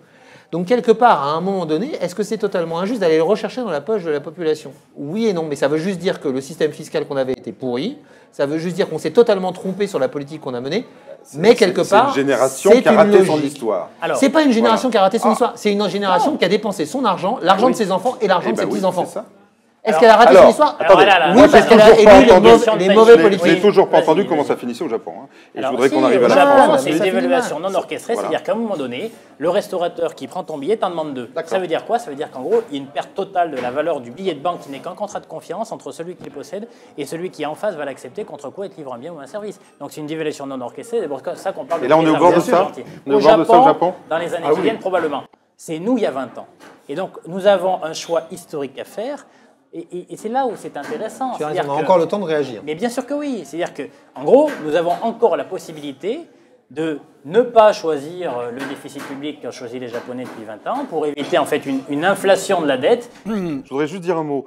Speaker 3: Donc quelque part, à un moment donné, est-ce que c'est totalement injuste d'aller le rechercher dans la poche de la population? Oui et non, mais ça veut juste dire que le système fiscal qu'on avait été pourri, ça veut juste dire qu'on s'est totalement trompé sur la politique qu'on a menée, mais quelque part,
Speaker 1: c'est une génération qui a raté son histoire.
Speaker 3: C'est pas une génération qui a raté son histoire, c'est une génération qui a dépensé son argent, l'argent de ses enfants et l'argent de ses petits-enfants. Est-ce qu'elle a raté son histoire?
Speaker 1: Oui, parce qu'elle a élu
Speaker 3: les mauvais politiques.
Speaker 1: Je n'ai toujours pas entendu comment ça finissait au Japon. Et je voudrais qu'on arrive à la
Speaker 5: Japon, c'est une dévaluation non orchestrée, c'est-à-dire qu'à un moment donné, le restaurateur qui prend ton billet t'en demande deux. Ça veut dire quoi? Ça veut dire qu'en gros, il y a une perte totale de la valeur du billet de banque qui n'est qu'un contrat de confiance entre celui qui le possède et celui qui en face va l'accepter, contre quoi il te livre un bien ou un service. Donc c'est une dévaluation non orchestrée, c'est pour ça qu'on parle de...
Speaker 1: Et là, on est au bord de ça?
Speaker 5: Au Japon, dans les années qui viennent, probablement. C'est nous il y a 20 ans. Et donc, nous avons un choix historique à faire. Et c'est là où c'est intéressant.
Speaker 3: Tu as raison, on a encore le temps de réagir.
Speaker 5: Mais bien sûr que oui. C'est-à-dire qu'en gros, nous avons encore la possibilité de ne pas choisir le déficit public qu'ont choisi les Japonais depuis 20 ans pour éviter en fait une inflation de la dette.
Speaker 1: Je voudrais juste dire un mot.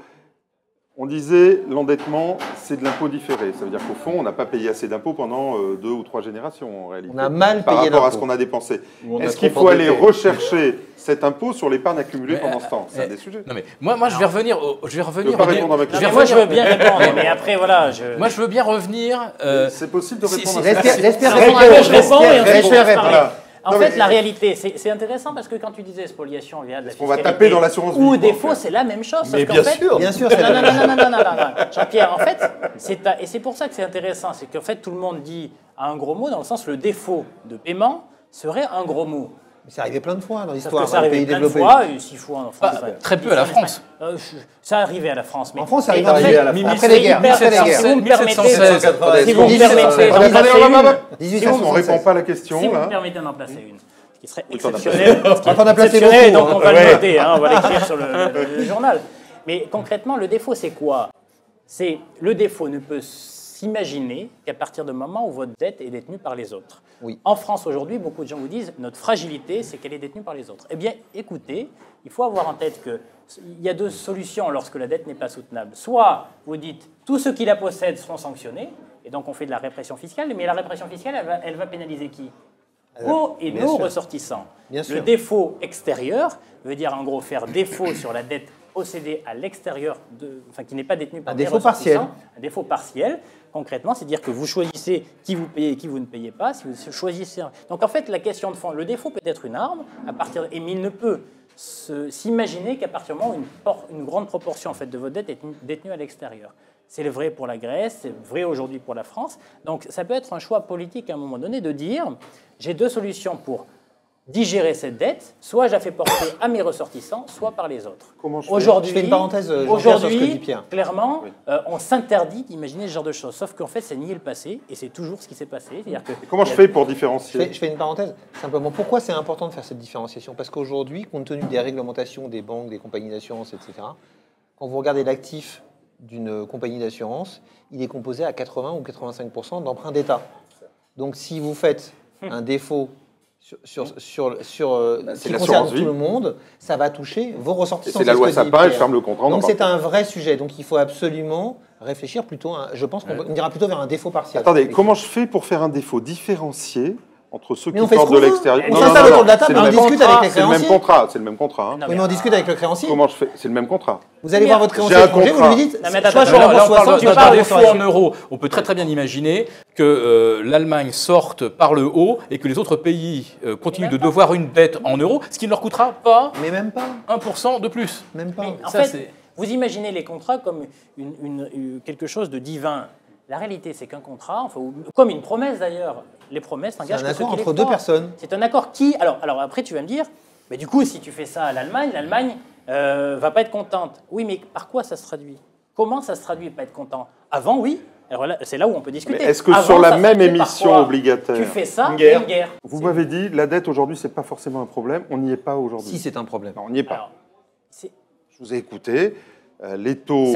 Speaker 1: On disait l'endettement, c'est de l'impôt différé. Ça veut dire qu'au fond, on n'a pas payé assez d'impôts pendant 2 ou 3 générations en réalité.
Speaker 3: On a mal
Speaker 1: par
Speaker 3: payé
Speaker 1: rapport à
Speaker 3: d'impôts.
Speaker 1: ce qu'on a dépensé. Est-ce qu'il faut aller rechercher cet impôt sur l'épargne accumulée pendant ce temps? C'est un des sujets.
Speaker 4: Non mais moi je vais revenir. Je vais revenir.
Speaker 1: pas répondre à ma question.
Speaker 5: Moi je veux bien répondre, mais après voilà.
Speaker 4: Moi je veux bien revenir.
Speaker 1: C'est possible de répondre à
Speaker 3: Laisse-moi
Speaker 5: répondre. En fait, la réalité, c'est intéressant parce que quand tu disais spoliation via de la fiscalité,
Speaker 1: on va taper dans l'assurance
Speaker 5: ou
Speaker 1: vie,
Speaker 5: défaut, c'est la même chose.
Speaker 2: Mais bien sûr.
Speaker 3: Bien sûr,
Speaker 5: non. Jean-Pierre, en fait, et c'est pour ça que c'est intéressant, c'est qu'en fait, tout le monde dit un gros mot dans le sens le défaut de paiement serait un gros mot.
Speaker 3: C'est arrivé plein de fois dans
Speaker 5: Sauf
Speaker 3: l'histoire.
Speaker 5: que ça arrivait plein de fois, 6 fois en France.
Speaker 4: Très peu à la France.
Speaker 5: Ça arrivait à la France. Mais
Speaker 3: En France, ça arrive
Speaker 5: après
Speaker 3: les guerres.
Speaker 5: Si vous me permettez,
Speaker 3: Si
Speaker 5: vous me permettez d'en placer une,
Speaker 1: On ne répond pas à la question.
Speaker 5: si vous
Speaker 1: là.
Speaker 5: me permettez d'en placer une, ce qui serait exceptionnel,
Speaker 3: On a placé
Speaker 5: exceptionnel,
Speaker 3: beaucoup.
Speaker 5: donc on va le noter, on va l'écrire sur le journal. Mais concrètement, le défaut, c'est quoi? C'est le défaut ne peut s'imaginer qu'à partir du moment où votre dette est détenue par les autres.
Speaker 3: Oui.
Speaker 5: En France, aujourd'hui, beaucoup de gens vous disent notre fragilité, c'est qu'elle est détenue par les autres. Eh bien, écoutez, il faut avoir en tête qu'il y a 2 solutions lorsque la dette n'est pas soutenable. Soit vous dites tous ceux qui la possèdent seront sanctionnés, et donc on fait de la répression fiscale, mais la répression fiscale, elle va pénaliser qui? Vous et nos ressortissants. Le défaut extérieur veut dire en gros faire défaut sur la dette possédée à l'extérieur, qui n'est pas détenue par des ressortissants. Un défaut partiel. Concrètement, c'est dire que vous choisissez qui vous payez et qui vous ne payez pas. Si vous choisissez... Donc en fait, la question de fond, le défaut peut être une arme, mais il ne peut s'imaginer qu'à partir du moment où une grande proportion en fait, de votre dette est détenue à l'extérieur. C'est vrai pour la Grèce, c'est vrai aujourd'hui pour la France. Donc ça peut être un choix politique à un moment donné de dire j'ai 2 solutions pour digérer cette dette, soit je la fais porter à mes ressortissants, soit par les autres.
Speaker 3: Aujourd'hui, je fais une parenthèse sur ce que dit Pierre.
Speaker 5: Clairement, on s'interdit d'imaginer ce genre de choses. Sauf qu'en fait, c'est nier le passé, et c'est toujours ce qui s'est passé.
Speaker 1: Comment je fais pour différencier?
Speaker 3: Je fais une parenthèse. Simplement, pourquoi c'est important de faire cette différenciation? Parce qu'aujourd'hui, compte tenu des réglementations des banques, des compagnies d'assurance, etc., quand vous regardez l'actif d'une compagnie d'assurance, il est composé à 80 ou 85% d'emprunts d'État. Donc, si vous faites un défaut qui concerne tout le monde, ça va toucher vos ressortissants.
Speaker 1: C'est la loi Sapin, elle ferme le contrat.
Speaker 3: Donc c'est un vrai sujet. Donc il faut absolument réfléchir plutôt, je pense qu'on ira plutôt vers un défaut partiel.
Speaker 1: Attendez, comment je fais pour faire un défaut différencié entre ceux
Speaker 3: Mais
Speaker 1: qui
Speaker 3: on fait ce
Speaker 1: sortent
Speaker 3: qu'on
Speaker 1: de
Speaker 3: veut.
Speaker 1: l'extérieur.
Speaker 3: On
Speaker 1: Non,
Speaker 3: s'installe
Speaker 1: non,
Speaker 3: autour de la
Speaker 1: c'est
Speaker 3: table,
Speaker 1: le
Speaker 3: on
Speaker 1: même
Speaker 3: discute
Speaker 1: contrat,
Speaker 3: avec les
Speaker 1: c'est le même
Speaker 3: créanciers.
Speaker 1: contrat, c'est le même contrat. Hein.
Speaker 5: Non,
Speaker 3: Oui, mais on discute avec le créancier.
Speaker 1: Comment je fais? C'est le même contrat.
Speaker 3: Vous allez
Speaker 5: Mais
Speaker 3: voir votre créancier
Speaker 1: j'ai un
Speaker 3: étranger, vous
Speaker 1: contrat.
Speaker 3: lui dites,
Speaker 5: Non, mais
Speaker 3: soit je
Speaker 5: attends,
Speaker 3: rembourse
Speaker 4: Là, on
Speaker 3: 60,
Speaker 4: parle
Speaker 3: tu
Speaker 4: d'un
Speaker 3: parles
Speaker 4: défaut
Speaker 3: de
Speaker 4: en euros. On peut très très bien imaginer que l'Allemagne sorte par le haut et que les autres pays continuent de devoir une dette en euros, ce qui ne leur coûtera pas
Speaker 3: Mais même pas,
Speaker 4: 1% de plus.
Speaker 3: même pas.
Speaker 5: Mais en
Speaker 4: Ça,
Speaker 5: fait,
Speaker 4: c'est-
Speaker 5: vous imaginez les contrats comme quelque chose de divin. La réalité, c'est qu'un contrat, enfin, comme une promesse d'ailleurs, les promesses
Speaker 3: C'est
Speaker 5: n'engagent
Speaker 3: un
Speaker 5: que ceux
Speaker 3: accord
Speaker 5: qui les
Speaker 3: entre deux
Speaker 5: croient.
Speaker 3: personnes.
Speaker 5: C'est un accord qui. Alors après, tu vas me dire, mais du coup, si tu fais ça à l'Allemagne, l'Allemagne va pas être contente. Oui, mais par quoi ça se traduit? Comment ça se traduit pas être content? Avant, oui. Alors là, c'est là où on peut discuter.
Speaker 1: Mais est-ce que
Speaker 5: Avant,
Speaker 1: sur la
Speaker 5: ça se
Speaker 1: même
Speaker 5: traduit par
Speaker 1: émission
Speaker 5: quoi?
Speaker 1: obligataire,
Speaker 5: Tu fais ça,
Speaker 3: Une
Speaker 5: il y a
Speaker 3: guerre.
Speaker 5: une guerre.
Speaker 1: vous m'avez dit, la dette aujourd'hui, c'est pas forcément un problème. On n'y est pas aujourd'hui.
Speaker 3: Si c'est un problème.
Speaker 1: Non, on n'y est pas.
Speaker 5: Alors, c'est-
Speaker 1: Je vous ai écouté. Les taux.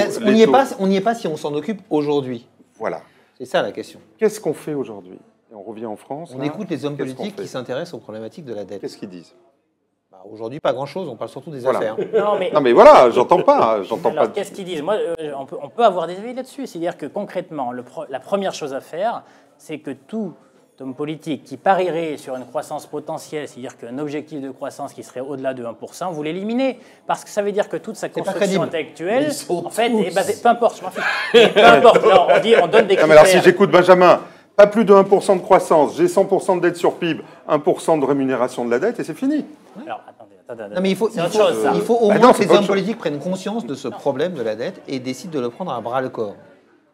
Speaker 3: On n'y est pas si on s'en occupe aujourd'hui.
Speaker 1: Voilà.
Speaker 3: C'est ça la question.
Speaker 1: Qu'est-ce qu'on fait aujourd'hui? Et on revient en France.
Speaker 3: On
Speaker 1: là.
Speaker 3: écoute les hommes
Speaker 1: Qu'est-ce qu'on
Speaker 3: politiques
Speaker 1: fait
Speaker 3: qui s'intéressent aux problématiques de la dette.
Speaker 1: Qu'est-ce qu'ils disent?
Speaker 3: Bah, aujourd'hui, pas grand-chose, on parle surtout des
Speaker 1: Voilà.
Speaker 3: affaires.
Speaker 5: non, mais
Speaker 1: Non, mais voilà, j'entends pas. J'entends
Speaker 5: alors,
Speaker 1: pas.
Speaker 5: qu'est-ce qu'ils disent? Moi, on peut avoir des avis là-dessus. C'est-à-dire que concrètement, la première chose à faire, c'est que tout homme politique qui parierait sur une croissance potentielle, c'est-à-dire qu'un objectif de croissance qui serait au-delà de 1%, vous l'éliminez. Parce que ça veut dire que toute sa
Speaker 3: pas
Speaker 5: construction
Speaker 3: crédible.
Speaker 5: intellectuelle,
Speaker 3: Ils sont
Speaker 5: en fait,
Speaker 3: tous.
Speaker 5: est basée. Peu importe, je m'en fiche. Mais peu importe. Là, on donne des
Speaker 1: Non,
Speaker 5: critères.
Speaker 1: mais alors si j'écoute Benjamin, pas plus de 1% de croissance, j'ai 100% de dette sur PIB, 1% de rémunération de la dette et c'est fini.
Speaker 5: Alors, attendez.
Speaker 3: Non, mais
Speaker 5: C'est autre chose, ça.
Speaker 3: il faut au
Speaker 1: Bah
Speaker 3: moins
Speaker 1: non,
Speaker 3: que
Speaker 1: c'est
Speaker 3: les
Speaker 1: pas
Speaker 3: hommes
Speaker 1: autre chose.
Speaker 3: politiques prennent conscience de ce problème de la dette et décident de le prendre à bras le corps.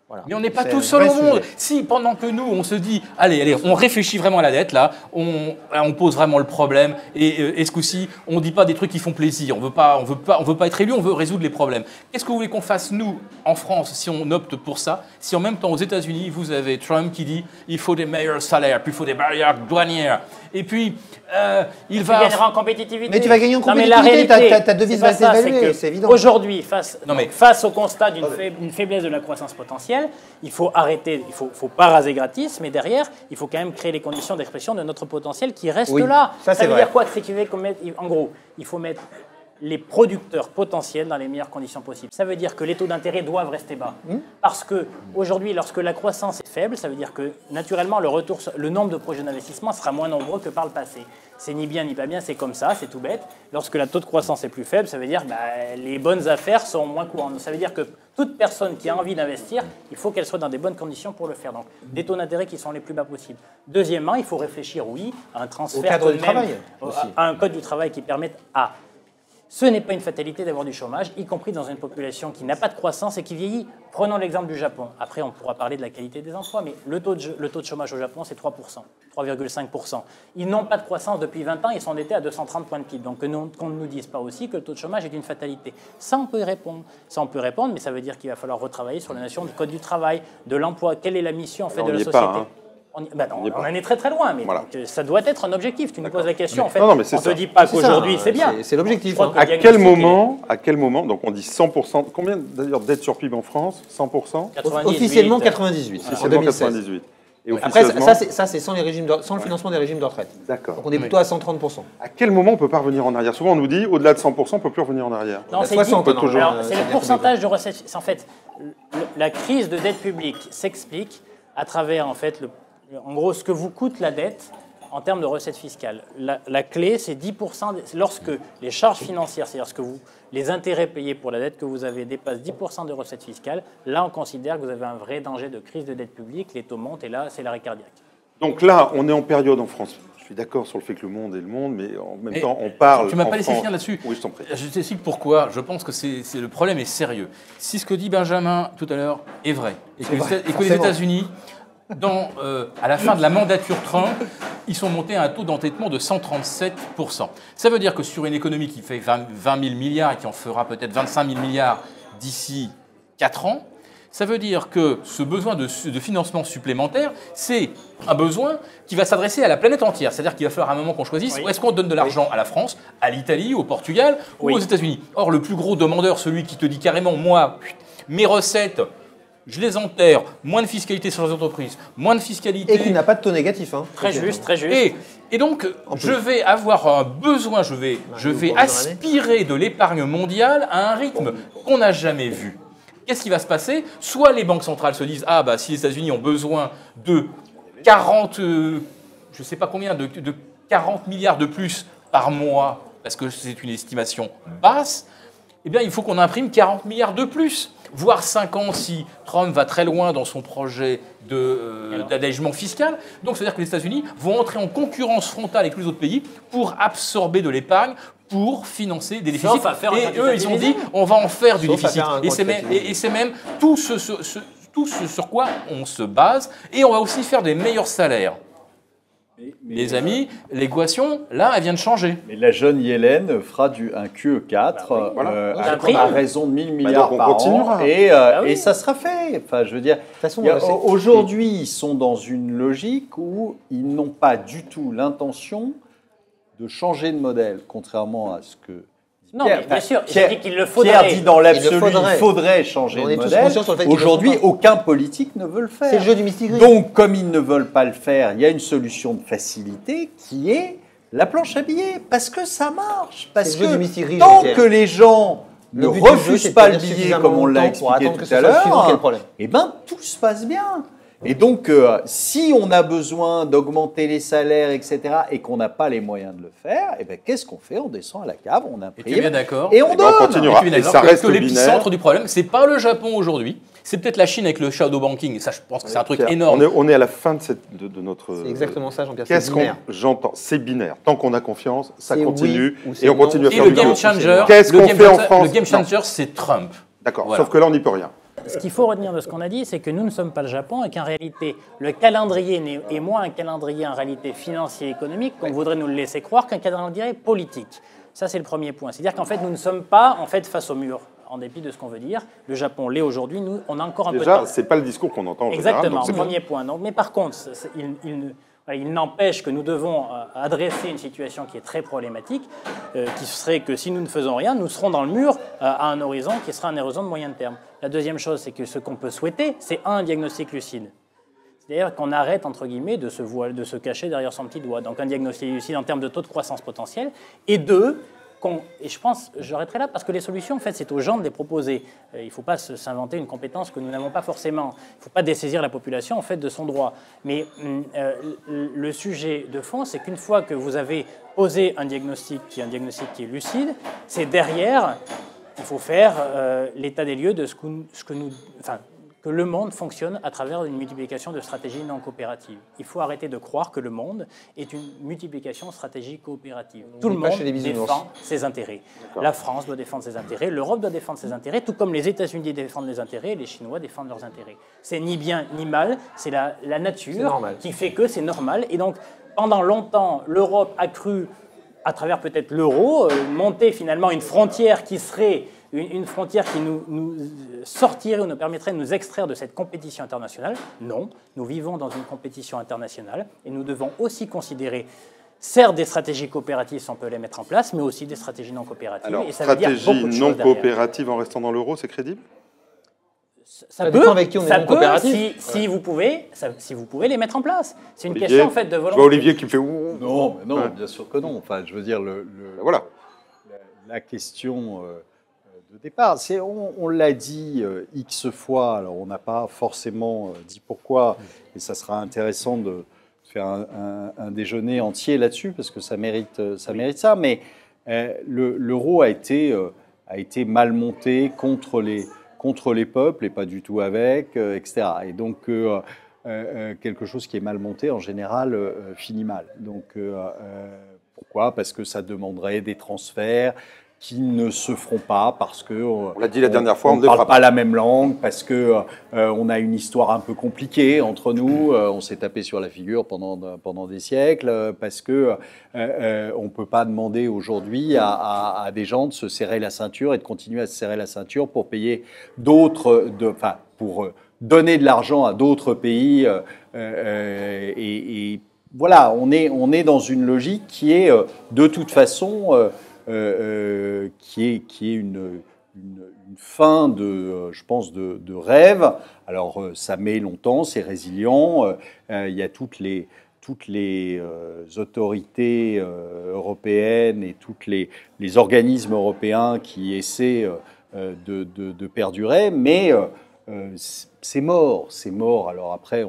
Speaker 3: Voilà.
Speaker 4: Mais on n'est pas
Speaker 3: C'est
Speaker 4: tout
Speaker 3: un
Speaker 4: seul
Speaker 3: vrai
Speaker 4: au monde.
Speaker 3: sujet.
Speaker 4: Si pendant que nous, on se dit, allez, on réfléchit vraiment à la dette, là, on pose vraiment le problème, et ce coup-ci, on ne dit pas des trucs qui font plaisir. On veut pas être élu, on veut résoudre les problèmes. Qu'est-ce que vous voulez qu'on fasse, nous, en France, si on opte pour ça, si en même temps, aux États-Unis, vous avez Trump qui dit, il faut des meilleurs salaires, puis il faut des barrières douanières, et puis il
Speaker 5: Tu
Speaker 4: va...
Speaker 5: gagneras en compétitivité.
Speaker 3: Mais tu vas gagner en
Speaker 5: Non, mais la
Speaker 3: compétitivité,
Speaker 5: réalité,
Speaker 3: ta devise
Speaker 5: c'est pas
Speaker 3: va
Speaker 5: ça,
Speaker 3: s'évaluer,
Speaker 5: que
Speaker 3: c'est évident.
Speaker 5: Aujourd'hui,
Speaker 4: Non, mais-
Speaker 5: face au constat d'une faiblesse de la croissance potentielle, il faut arrêter, il faut pas raser gratis, mais derrière, il faut quand même créer les conditions d'expression de notre potentiel qui reste
Speaker 3: Oui,
Speaker 5: là.
Speaker 3: ça, c'est
Speaker 5: veut
Speaker 3: vrai.
Speaker 5: dire quoi? C'est qu'il faut mettre, en gros, il faut mettre les producteurs potentiels dans les meilleures conditions possibles. Ça veut dire que les taux d'intérêt doivent rester bas. Parce que aujourd'hui, lorsque la croissance est faible, ça veut dire que naturellement, le nombre de projets d'investissement sera moins nombreux que par le passé. C'est ni bien ni pas bien, c'est comme ça, c'est tout bête. Lorsque la taux de croissance est plus faible, ça veut dire que les bonnes affaires sont moins courantes. Ça veut dire que toute personne qui a envie d'investir, il faut qu'elle soit dans des bonnes conditions pour le faire. Donc, des taux d'intérêt qui sont les plus bas possibles. Deuxièmement, il faut réfléchir, oui, à un transfert
Speaker 3: Au cadre
Speaker 5: tout
Speaker 3: du
Speaker 5: de même,
Speaker 3: travail, aussi.
Speaker 5: à un code du travail qui permette à... Ce n'est pas une fatalité d'avoir du chômage, y compris dans une population qui n'a pas de croissance et qui vieillit. Prenons l'exemple du Japon. Après, on pourra parler de la qualité des emplois, mais le taux de chômage au Japon, c'est 3%, 3,5%. Ils n'ont pas de croissance depuis 20 ans, ils sont endettés à 230 points de PIB. Donc qu'on ne nous dise pas aussi que le taux de chômage est une fatalité. Ça, on peut y répondre. Ça, on peut répondre, mais ça veut dire qu'il va falloir retravailler sur la notion du code du travail, de l'emploi. Quelle est la mission en fait,
Speaker 1: On
Speaker 5: de la
Speaker 1: n'y est
Speaker 5: société
Speaker 1: pas, hein.
Speaker 5: On
Speaker 1: On y est
Speaker 5: en
Speaker 1: pas.
Speaker 5: est très très loin, mais
Speaker 1: Voilà.
Speaker 5: donc, ça doit être un objectif. Tu nous poses la question, en fait.
Speaker 1: Non, mais c'est
Speaker 5: on ne te
Speaker 1: ça.
Speaker 5: dit pas
Speaker 3: C'est ça,
Speaker 5: qu'aujourd'hui c'est bien.
Speaker 3: c'est l'objectif,
Speaker 5: Je crois
Speaker 3: hein.
Speaker 5: que le
Speaker 1: À quel
Speaker 5: diagnostic,
Speaker 1: moment, donc on dit 100%, combien d'ailleurs de dette sur PIB en France? 100%?
Speaker 5: 98.
Speaker 3: Officiellement 98, en
Speaker 1: Officiellement
Speaker 3: 2016.
Speaker 1: 98. Et
Speaker 3: Après,
Speaker 1: officieusement,
Speaker 3: ça c'est sans le financement des régimes de retraite.
Speaker 1: D'accord.
Speaker 3: Donc on est plutôt à 130%.
Speaker 1: À quel moment on peut pas revenir en arrière? Souvent on nous dit au-delà de 100%, on peut plus revenir en arrière.
Speaker 5: Non,
Speaker 3: À
Speaker 5: c'est
Speaker 3: 60,
Speaker 5: dit-
Speaker 3: non,
Speaker 1: toujours,
Speaker 5: Alors,
Speaker 3: c'est
Speaker 5: c'est
Speaker 3: bien
Speaker 5: le pourcentage de recettes. C'est en fait la crise de dette publique s'explique à travers en fait en gros ce que vous coûte la dette en termes de recettes fiscales. La clé, c'est 10%. Lorsque les charges financières, c'est-à-dire les intérêts payés pour la dette que vous avez dépassent 10% de recettes fiscales, là on considère que vous avez un vrai danger de crise de dette publique. Les taux montent et là c'est l'arrêt cardiaque.
Speaker 1: Donc là, on est en période en France. Je suis d'accord sur le fait que le monde est le monde, mais en même
Speaker 4: Mais
Speaker 1: temps, on parle.
Speaker 4: tu m'as
Speaker 1: en
Speaker 4: pas laissé
Speaker 1: France-
Speaker 4: finir là-dessus.
Speaker 1: Oui, je t'en prie.
Speaker 4: Je t'explique pourquoi. Je pense que le problème est sérieux. Si ce que dit Benjamin tout à l'heure est vrai, et que,
Speaker 3: vrai,
Speaker 4: et que les
Speaker 3: forcément.
Speaker 4: États-Unis, à la fin de la mandature Trump, ils sont montés à un taux d'endettement de 137%. Ça veut dire que sur une économie qui fait 20 000 milliards et qui en fera peut-être 25 000 milliards d'ici 4 ans, ça veut dire que ce besoin de financement supplémentaire, c'est un besoin qui va s'adresser à la planète entière. C'est-à-dire qu'il va falloir à un moment qu'on choisisse,
Speaker 5: Oui.
Speaker 4: est-ce qu'on donne de l'argent à la France, à l'Italie, au Portugal ou
Speaker 5: Oui.
Speaker 4: aux États-Unis? Or, le plus gros demandeur, celui qui te dit carrément, moi, mes recettes, je les enterre, moins de fiscalité sur les entreprises, moins de fiscalité...
Speaker 3: Et qui n'a pas de taux négatif. Hein.
Speaker 5: Très juste, très juste.
Speaker 4: Et donc,
Speaker 3: En plus.
Speaker 4: je vais avoir un besoin, je vais
Speaker 3: pour
Speaker 4: aspirer de l'épargne mondiale à un rythme qu'on n'a jamais vu. Qu'est-ce qui va se passer? Soit les banques centrales se disent, ah bah si les États-Unis ont besoin de 40 je ne sais pas combien, de 40 milliards de plus par mois, parce que c'est une estimation basse, eh bien, il faut qu'on imprime 40 milliards de plus, voire 50 si Trump va très loin dans son projet d'allègement fiscal. Donc, c'est-à-dire que les États-Unis vont entrer en concurrence frontale avec tous les autres pays pour absorber de l'épargne, pour financer des déficits. Et eux, ils ont dit, on va en faire du déficit. Et c'est même tout ce sur quoi on se base. Et on va aussi faire des meilleurs salaires. Les amis, l'équation, là, elle vient de changer.
Speaker 2: Mais la jeune Yellen fera un QE4 à raison de 1000 milliards par an et ça sera fait. Enfin, je veux dire, aujourd'hui, ils sont dans une logique où ils n'ont pas du tout l'intention de changer de modèle, contrairement à ce que
Speaker 5: non, mais bien sûr,
Speaker 2: Pierre,
Speaker 5: je dis qu'il le faudrait.
Speaker 2: Pierre dit dans l'absolu, il faudrait changer de modèle. Aujourd'hui, aucun politique ne veut le faire.
Speaker 3: C'est le jeu du mystique.
Speaker 2: Donc, comme ils ne veulent pas le faire, il y a une solution de facilité qui est la planche à billets, parce que ça marche. Parce que tant que les gens ne refusent pas le billet, comme on l'a expliqué tout à l'heure, eh ben, tout se passe bien. Et donc, si on a besoin d'augmenter les salaires, etc., et qu'on n'a pas les moyens de le faire, eh ben, qu'est-ce qu'on fait? On descend à la cave, on imprime, et on donne.
Speaker 1: On continuera.
Speaker 4: Et ça reste que l'épicentre du problème, c'est pas le Japon aujourd'hui, c'est peut-être la Chine avec le shadow banking. Et ça, je pense que c'est un truc énorme.
Speaker 1: On est à la fin de notre...
Speaker 3: C'est exactement ça, Jean-Pierre.
Speaker 1: Qu'est-ce qu'on... J'entends, c'est binaire. Tant qu'on a confiance, ça continue, et on
Speaker 4: non.
Speaker 1: continue à faire
Speaker 4: du game changer.
Speaker 1: Qu'est-ce qu'on fait en France?
Speaker 4: Le game changer, c'est Trump.
Speaker 1: D'accord, voilà. Sauf que là, on n'y peut rien.
Speaker 5: Ce qu'il faut retenir de ce qu'on a dit, c'est que nous ne sommes pas le Japon et qu'en réalité, le calendrier est moins un calendrier en réalité financier et économique qu'on voudrait nous le laisser croire qu'un calendrier politique. Ça, c'est le premier point. C'est-à-dire qu'en fait, nous ne sommes pas face au mur, en dépit de ce qu'on veut dire. Le Japon l'est aujourd'hui. Nous, on a encore un peu de temps.
Speaker 1: Déjà, ce n'est pas le discours qu'on entend en général.
Speaker 5: Exactement, premier point. Donc, mais par contre, il n'empêche que nous devons adresser une situation qui est très problématique, qui serait que si nous ne faisons rien, nous serons dans le mur à un horizon qui sera un horizon de moyen terme. La deuxième chose, c'est que ce qu'on peut souhaiter, c'est un diagnostic lucide. C'est-à-dire qu'on arrête, entre guillemets, de se cacher derrière son petit doigt. Donc un diagnostic lucide en termes de taux de croissance potentiel. Et deux, et je pense, j'arrêterai là, parce que les solutions, en fait, c'est aux gens de les proposer. Il ne faut pas s'inventer une compétence que nous n'avons pas forcément. Il ne faut pas dessaisir la population, en fait, de son droit. Mais le sujet de fond, c'est qu'une fois que vous avez posé un diagnostic qui est lucide, c'est derrière, il faut faire l'état des lieux de que le monde fonctionne à travers une multiplication de stratégies non coopératives. Il faut arrêter de croire que le monde est une multiplication de stratégies coopératives. Tout le monde défend ses intérêts. La France doit défendre ses intérêts, l'Europe doit défendre ses intérêts, tout comme les États-Unis défendent les intérêts et les Chinois défendent leurs intérêts. C'est ni bien ni mal, c'est la nature qui fait que c'est normal. Et donc, pendant longtemps, l'Europe a cru, à travers peut-être l'euro, monter finalement une frontière qui serait une frontière qui nous sortirait ou nous permettrait de nous extraire de cette compétition internationale. Non, nous vivons dans une compétition internationale et nous devons aussi considérer, certes, des stratégies coopératives si on peut les mettre en place, mais aussi des stratégies non coopératives.
Speaker 1: Alors,
Speaker 5: et ça veut dire
Speaker 1: stratégie non coopérative en restant dans l'euro, c'est crédible?
Speaker 5: Ça peut, avec qui on est coopératif. Si vous pouvez les mettre en place. C'est une question en fait de volonté.
Speaker 1: Je vois Olivier qui me fait ouh.
Speaker 2: Non, bien sûr que non. Enfin, je veux dire,
Speaker 1: voilà.
Speaker 2: La question de départ, on l'a dit X fois, alors on n'a pas forcément dit pourquoi, et ça sera intéressant de faire un déjeuner entier là-dessus, parce que ça mérite ça, mais l'euro a été mal monté contre les peuples et pas du tout avec, etc. Et donc, quelque chose qui est mal monté, en général, finit mal. Donc, pourquoi? Parce que ça demanderait des transferts qui ne se feront pas parce que
Speaker 1: on l'a dit la dernière fois,
Speaker 2: on ne parle pas la même langue, parce que on a une histoire un peu compliquée entre nous, on s'est tapé sur la figure pendant des siècles, parce que on peut pas demander aujourd'hui à des gens de se serrer la ceinture et de continuer à se serrer la ceinture pour payer pour donner de l'argent à d'autres pays et voilà, on est dans une logique qui est de toute façon qui est une fin je pense, de rêve. Alors, ça met longtemps, c'est résilient. Il y a toutes les autorités européennes et tous les organismes européens qui essaient de perdurer, mais c'est mort. Alors après,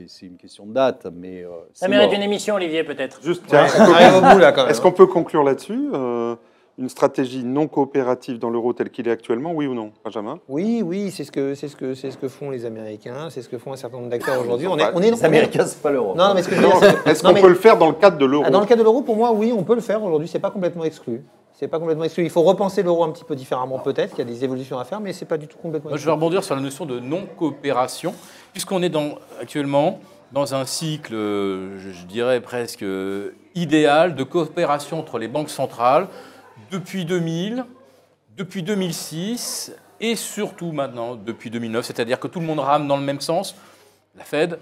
Speaker 2: c'est une question de date, mais
Speaker 5: ça mérite une émission, Olivier, peut-être.
Speaker 1: Juste, tiens, est-ce qu'on peut conclure là-dessus une stratégie non coopérative dans l'euro tel qu'il est actuellement, oui ou non, Benjamin?
Speaker 3: Oui, c'est ce que font les Américains, c'est ce que font un certain nombre d'acteurs aujourd'hui.
Speaker 2: Les Américains, c'est pas l'euro.
Speaker 3: Non, mais ce que je veux dire,
Speaker 1: est-ce qu'on peut le faire dans le cadre de l'euro?
Speaker 3: Dans le cadre de l'euro, pour moi, oui, on peut le faire aujourd'hui. C'est pas complètement exclu. C'est pas complètement exclu. Il faut repenser l'euro un petit peu différemment, peut-être. Il y a des évolutions à faire, mais c'est pas du tout complètement exclu.
Speaker 4: Moi, je vais rebondir sur la notion de non-coopération, puisqu'on est actuellement dans un cycle, je dirais presque idéal, de coopération entre les banques centrales depuis 2000, depuis 2006 et surtout maintenant depuis 2009. C'est-à-dire que tout le monde rame dans le même sens. La Fed,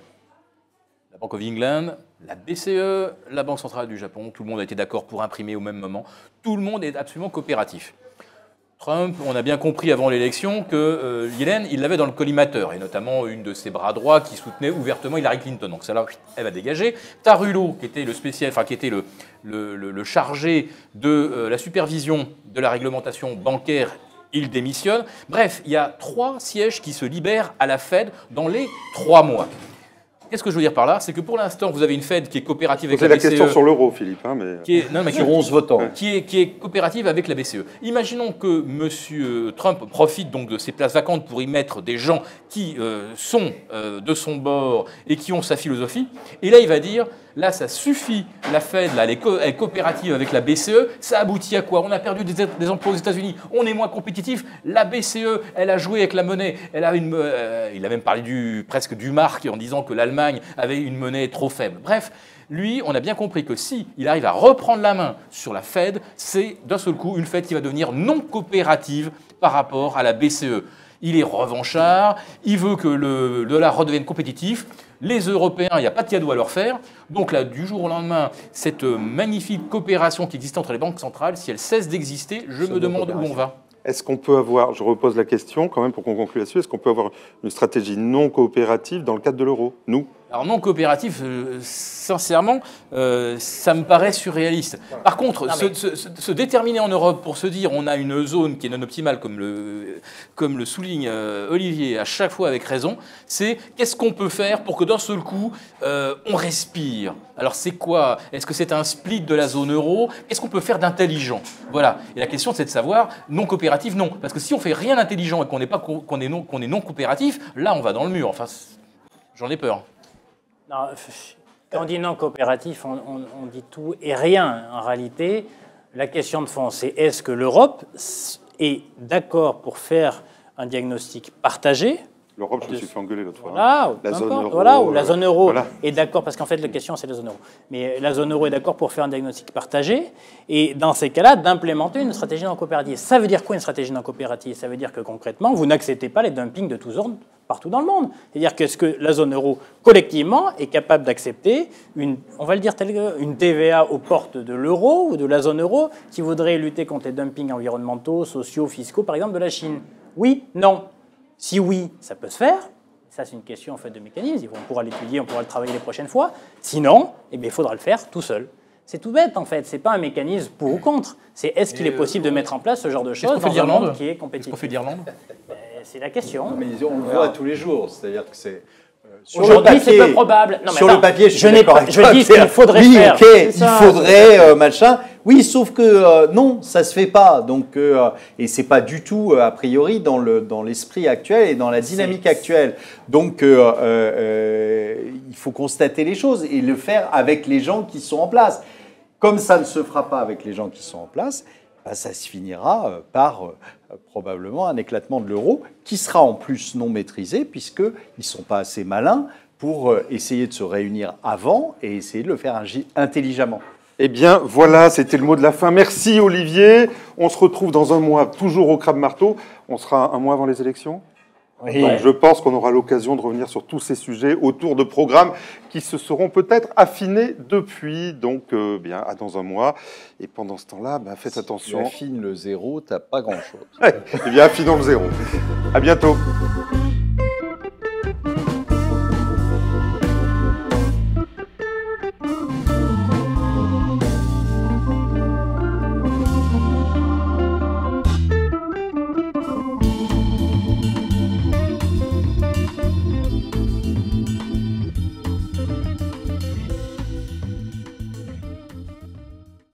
Speaker 4: la Bank of England, la BCE, la Banque centrale du Japon, tout le monde a été d'accord pour imprimer au même moment. Tout le monde est absolument coopératif. Trump, on a bien compris avant l'élection que Yellen, il l'avait dans le collimateur, et notamment une de ses bras droits qui soutenait ouvertement Hillary Clinton. Donc celle-là, elle va dégager. Tarullo, qui était le chargé de la supervision de la réglementation bancaire, il démissionne. Bref, il y a 3 sièges qui se libèrent à la Fed dans les 3 mois. Qu'est-ce que je veux dire par là? C'est que pour l'instant, vous avez une Fed qui est coopérative avec la BCE.
Speaker 1: C'est la question sur l'euro, Philippe.
Speaker 2: Sur 11 votants.
Speaker 4: Qui est coopérative avec la BCE. Imaginons que M. Trump profite donc de ces places vacantes pour y mettre des gens qui sont de son bord et qui ont sa philosophie. Et là, il va dire, là, ça suffit, la Fed, là, elle est coopérative avec la BCE. Ça aboutit à quoi? On a perdu des emplois aux États-Unis. On est moins compétitif. La BCE, elle a joué avec la monnaie. Il a même parlé presque du mark en disant que l'Allemagne avait une monnaie trop faible. Bref, lui, on a bien compris que si il arrive à reprendre la main sur la Fed, c'est d'un seul coup une Fed qui va devenir non coopérative par rapport à la BCE. Il est revanchard, il veut que le dollar redevienne compétitif. Les Européens, il n'y a pas de cadeau à leur faire. Donc là, du jour au lendemain, cette magnifique coopération qui existe entre les banques centrales, si elle cesse d'exister, je me demande où on va.
Speaker 1: Est-ce qu'on peut avoir, je repose la question quand même pour qu'on conclue là-dessus, est-ce qu'on peut avoir une stratégie non coopérative dans le cadre de l'euro, nous?
Speaker 4: Alors non coopératif, sincèrement, ça me paraît surréaliste. Par contre, se déterminer en Europe pour se dire on a une zone qui est non optimale, comme le souligne Olivier à chaque fois avec raison, c'est qu'est-ce qu'on peut faire pour que d'un seul coup, on respire. Alors c'est quoi? Est-ce que c'est un split de la zone euro? Qu'est-ce qu'on peut faire d'intelligent? Voilà. Et la question c'est de savoir, non coopératif, non. Parce que si on fait rien d'intelligent et qu'on est non coopératif, là on va dans le mur. Enfin, j'en ai peur.
Speaker 5: Non, quand on dit non coopératif, on dit tout et rien. En réalité, la question de fond, c'est est-ce que l'Europe est d'accord pour faire un diagnostic partagé?
Speaker 1: L'Europe, je me suis fait engueuler l'autre fois.
Speaker 5: Voilà,
Speaker 1: la zone euro,
Speaker 5: voilà, ou la zone euro
Speaker 1: voilà.
Speaker 5: est d'accord, parce qu'en fait, la question, c'est la zone euro. Mais la zone euro est d'accord pour faire un diagnostic partagé, et dans ces cas-là, d'implémenter une stratégie non coopérative. Ça veut dire quoi, une stratégie non coopérative? Ça veut dire que, concrètement, vous n'acceptez pas les dumpings de tous ordres partout dans le monde. C'est-à-dire qu'est-ce que la zone euro, collectivement, est capable d'accepter on va le dire une TVA aux portes de l'euro ou de la zone euro qui voudrait lutter contre les dumpings environnementaux, sociaux, fiscaux, par exemple, de la Chine? Oui, non. Si oui, ça peut se faire. Ça, c'est une question en fait de mécanisme. On pourra l'étudier, on pourra le travailler les prochaines fois. Sinon, eh bien, il faudra le faire tout seul. C'est tout bête, en fait. Ce n'est pas un mécanisme pour ou contre. C'est est-ce qu'il est possible de mettre en place ce genre de choses dans un monde qui est compétitif?
Speaker 4: Qu'est-ce qu'on fait d'Irlande?
Speaker 5: C'est la question.
Speaker 2: Non, mais on le voit tous les jours. C'est-à-dire que c'est...
Speaker 5: Aujourd'hui, c'est peu probable. Non, mais
Speaker 2: sur le papier, je dis
Speaker 5: ce qu'il faudrait faire.
Speaker 2: Oui, ok, il faudrait machin. Oui, sauf que non, ça se fait pas. Donc, et c'est pas du tout a priori dans l'esprit actuel et dans la dynamique actuelle. Donc, il faut constater les choses et le faire avec les gens qui sont en place. Comme ça ne se fera pas avec les gens qui sont en place, bah, ça se finira par probablement un éclatement de l'euro qui sera en plus non maîtrisé puisqu'ils ne sont pas assez malins pour essayer de se réunir avant et essayer de le faire intelligemment.
Speaker 1: Eh bien, voilà, c'était le mot de la fin. Merci Olivier. On se retrouve dans un mois, toujours au Crabe Marteau. On sera un mois avant les élections.
Speaker 2: Oui.
Speaker 1: Donc, je pense qu'on aura l'occasion de revenir sur tous ces sujets autour de programmes qui se seront peut-être affinés depuis. Donc, bien, à dans un mois. Et pendant ce temps-là, bah, faites attention.
Speaker 2: Si tu affines le zéro, tu n'as pas grand-chose.
Speaker 1: Eh bien, affinons le zéro. À bientôt.